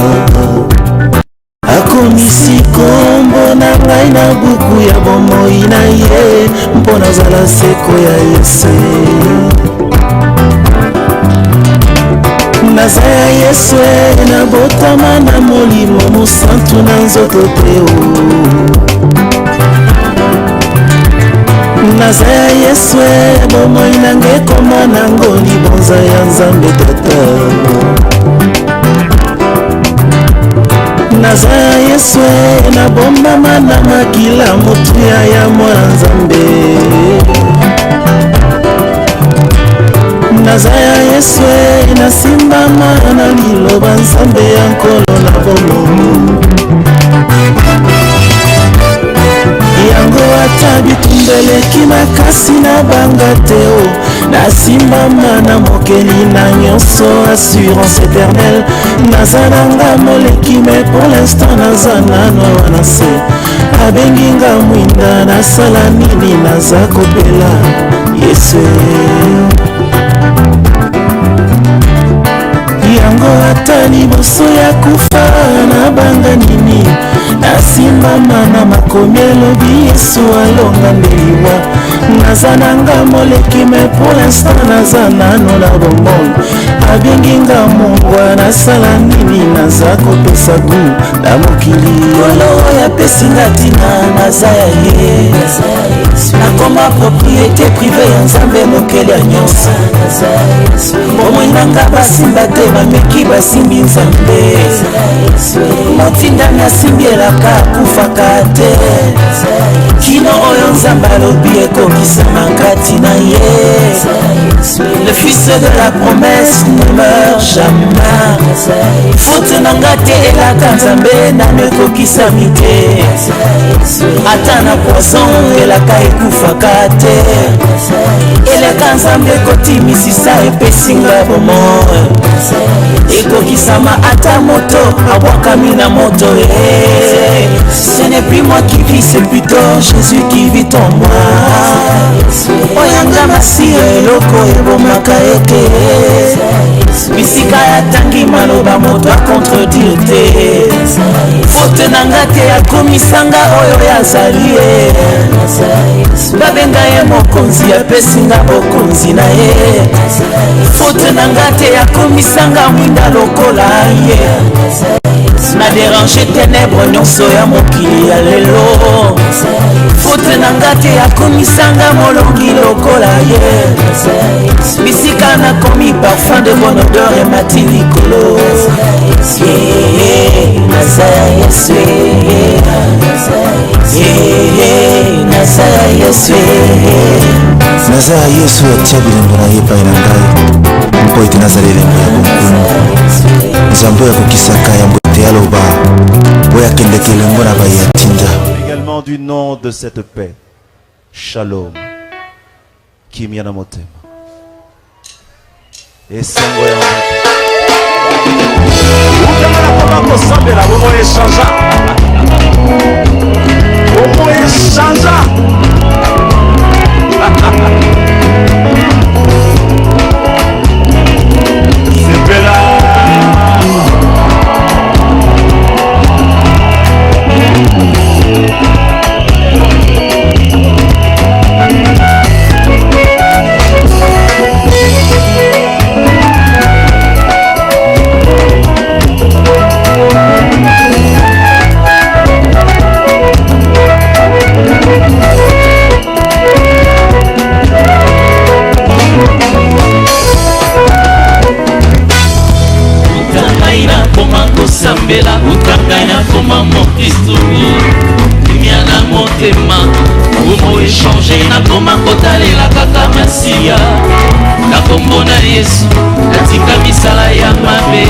akomisi kombo na ngai na buku ya bomoi na ye mpo nazala seko ya Yesu nazaya Yesu na botama na molimo mosantu na nzoto teo nazaya Yesu bomoi nange koma nango libonza ya Nzambe tata nazaya Yesu na bombama na makila motuya ya mwana Nzambe nazaya Yesu nasimbama na liloba Nzambe ya nkolo na bomo yango ata bitumbeleki makasi na banga teo nasimbama na mokeli na nyonso assurance éternelle nazalanga moleki me pour l'instant naza nano wana se abenginga mwinda nasala nini naza kopela Yesu yango ata liboso ya kufa na banga nini nasimbama na makomi elobi Yesu alonga ndeliwa naza nanga moleki me pour l'instant naza nano na bomoi abenginga mongwa nasala nini naza kopesa gu na mokili kolo oyo apesinga ntina naza ya ye nakoma propriété privé ya Nzambe mokeli ya nyonso bomoi nanga basimba te bameki basimbi Nzambe motinda nasimbi elaka akufaka te kino oyo nzambe alobi ekokisama kati na ye. Le fils de la promesse ne meurt jamais. Faute nanga te elaka nzambe nano ekokisami te. Ata na poison elaka ekufaka te. Eleka nzambe ekotimisisa epesinga bomoi. Ekokisama ata moto abwakami na moto. Ce n'est plus moi qui vis, c'est plutôt Jésus qui vit en moi. Oyanga masi eloko ebomaka ete. Bisika ya tangi maloba moto akontredire te. Faute nanga te akomisanga oyo yazali ye. Babenga ye mokonzi apesinga bokonzi na ye. Faute nanga te akomisanga mwinda lokola ye. Na déranger ténèbres nyonso ya mokili ya lelo. Faute nanga te akomisanga molongi lokola ye. Bisika nakomi parfum de bonne odeur emati likolo. Naza Yesu, naza Yesu, naza Yesu atia bilembo na ye epai na ngai mpo ete nazala elembo ya bonkulu nzambe oyo akokisaka yambo ete aloba oyo akendeka elembo na bai ya tinda. Également du nom de cette paix, Shalom, kimia na motema esengo ya ukamana koma kosambela bomo eshanja bomo eshanja sambela utanganya koma mokristu kimia na motema umo échanger na koma kotalela kaka masiya na kombo na Yesu natika misala ya mabe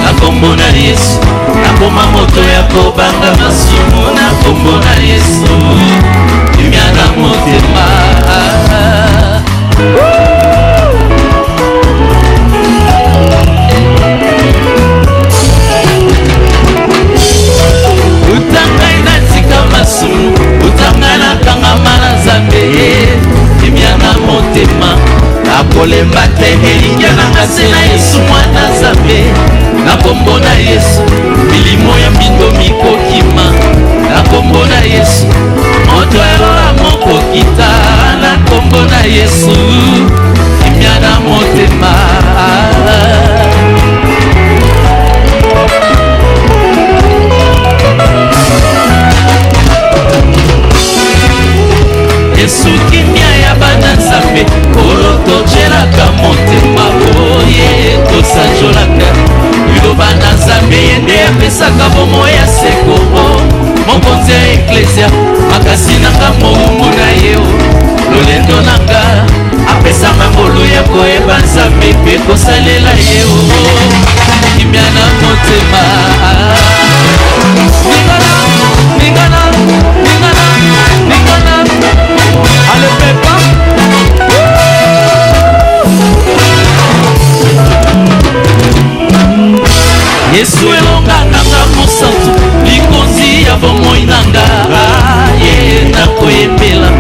na kombo na Yesu nakoma moto ya kobanga masumu na kombo na Yesu kimia na motema. Utanga na kangama na Nzambe kimia na motema nakolemba te elingia nanga se na Yesu mwana Nzambe na kombo na Yesu milimo ya mbindo mikokima na kombo na Yesu moto elola moko kita na kombo na Yesu kimia na motema. Yesu kimia ya bana Nzambe kolotojelaka motema oye tosajolaka liloba na Nzambe yende apesaka bomo ya seko mokonzi ya eklesia makasi nanga mowumbu na ye lolendo nanga apesanga ngolu ya koyeba Nzambe mpe kosalela ye kimia na motema. Ningana ale pepa Yesu elonganga mosantu likonzi ya bomoi nanga ye nakoyembela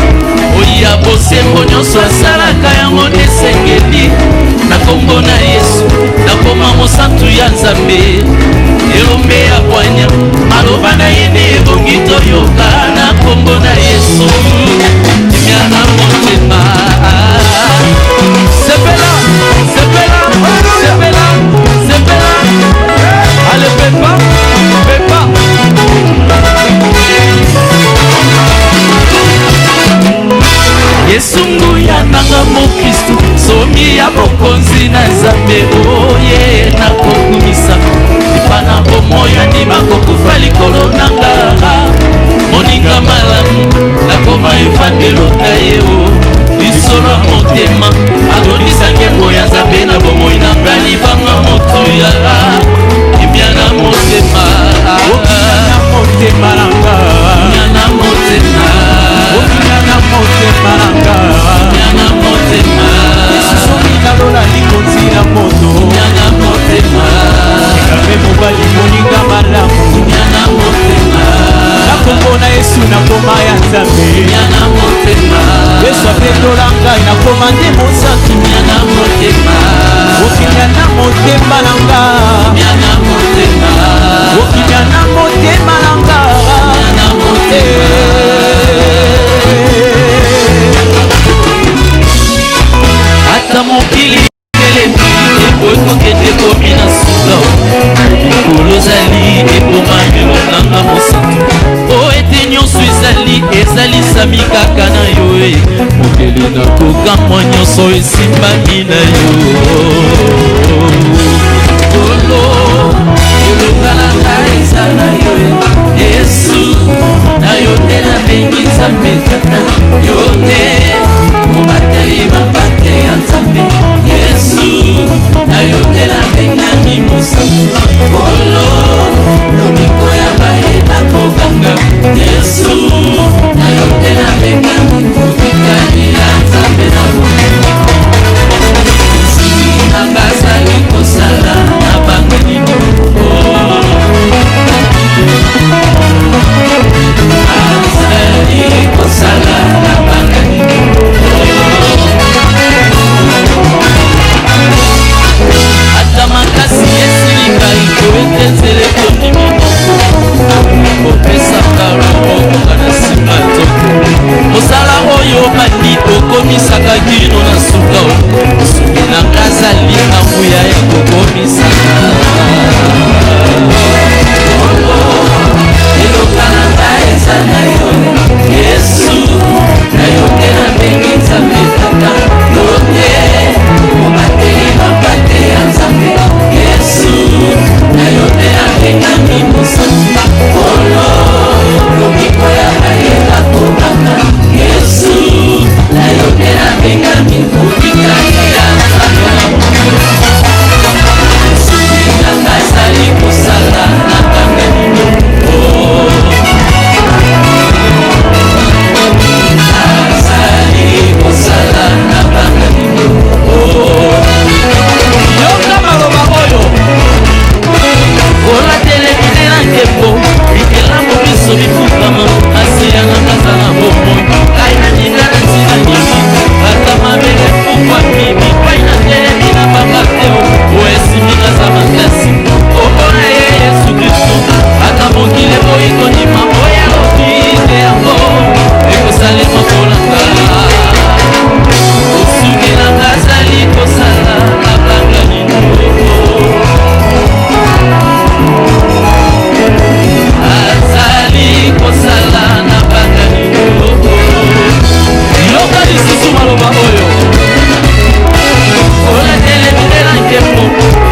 oya bosembo nyonso asalaka yango nesengeli na kombo na Yesu nakoma mosantu ya Nzambe elombe ya bwanya maloba na ye nde ebongi toyoka na kombo na Yesu kimia na motema. Sepela, sepela, sepela, sepela, ale pepa, pepa. Yesu nguya nanga mokristu somi ya bokonzi na Nzambe oye nakokumisa ipana ebosami kaka na yo mokili na kokamwa nyonso esimbami na yo kolo elonga na ngai eza na yo Yesu na yo te nabengi Nzambe tata yo te mobateli mabate ya Nzambe Yesu na yo te nabengami mosantu kolo lobiko ya bayeba koganga Yesu na yo te nabengami mobikani ya Nzambe na bolingo esili nanga azali kosala na bangani azali kosala na bangani ata makasi esili ngai koete nzele tondimi kopesaka lokoka na nsima toko mosala oyo bandi okomisaka kino na suka soki na nga azali na nguya ya kokomisaka eloka na ngai eza na yo Yesu na yo te nabengi Nzambe tata yo te mobateli mabate ya Nzambe Yesu na yo te nabengami mosantu kolo lobiko ya bayeba kobanga Yesu na yo te nabengami mobikani ya Nzambe na soki na ngai azali kosala na bangani azali kosala na bangani yoka maloba oyo kolatelekitela ngembo likelamu biso bifukama asiya na kaza na bomoi kai na ninga na ntina nini ata mabele fukwa mimi pai na telemi na bangateo oesimika za makasi okona ye Yesu Kristo ata mokile boyikondima oya lobite yango ekosalema kolanga osukilanga azali kosala na bangani azali kosala na bangani yoka lisusu maloba oyo olatelemidela nkembo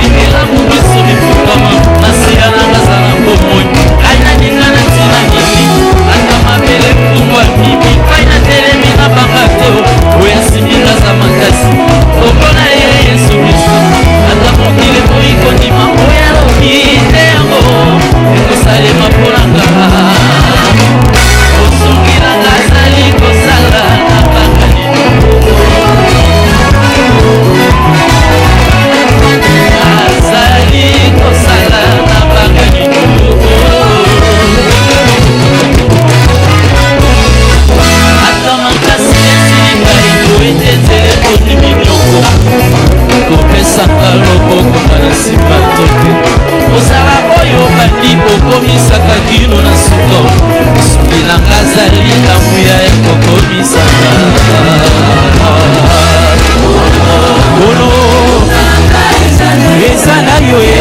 ikelamu biso bifukama nasiya nangaza na bomoi kai na ninga na ntina nini ata mabele fungwa mimi kai na telemi na bangateo oyasimika za makasi okona ye Yesu Kristo ata mokili boyikondima oya lobite yango ekosalema mponanga osungilanga azali kosala na bangani azali kosala na bangani ata makasi esili ngai koete nzele tondimi nyongo kopesaka loboko na nsima toke osala oyo bandi bokomisaka kino na suka soki na nga azali na nguya ya kokomisaka kolo eza na yo ye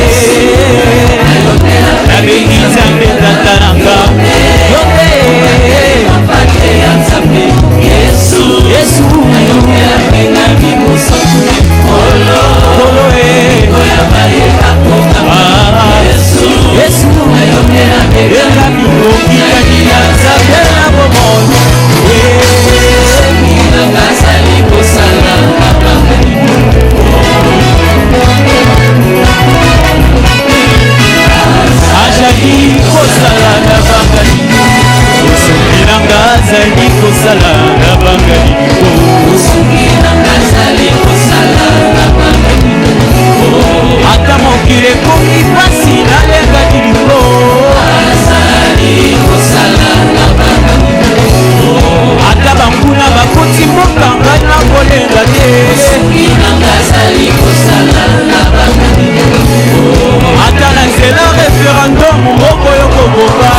nabengi Nzambe tata nanga yo te ya Nzambe Yesu na yo te nabengami mosantu kolo oya bayeba koganga Yesu na yo te nabengami mobikani ya Nzambe na bomoi nanga azali kosala na bangani azali kosala na bangani osungi nanga azali kosala na bangani osungi nanga azali kosala na bangani ata mokili ekomi pasi nalenga liliko azali kosala na bangani ata banguna bakoti mboka ngai na kolenga te osungi nanga azali kosala na bangani ata na nzela referendum moko yo kokoka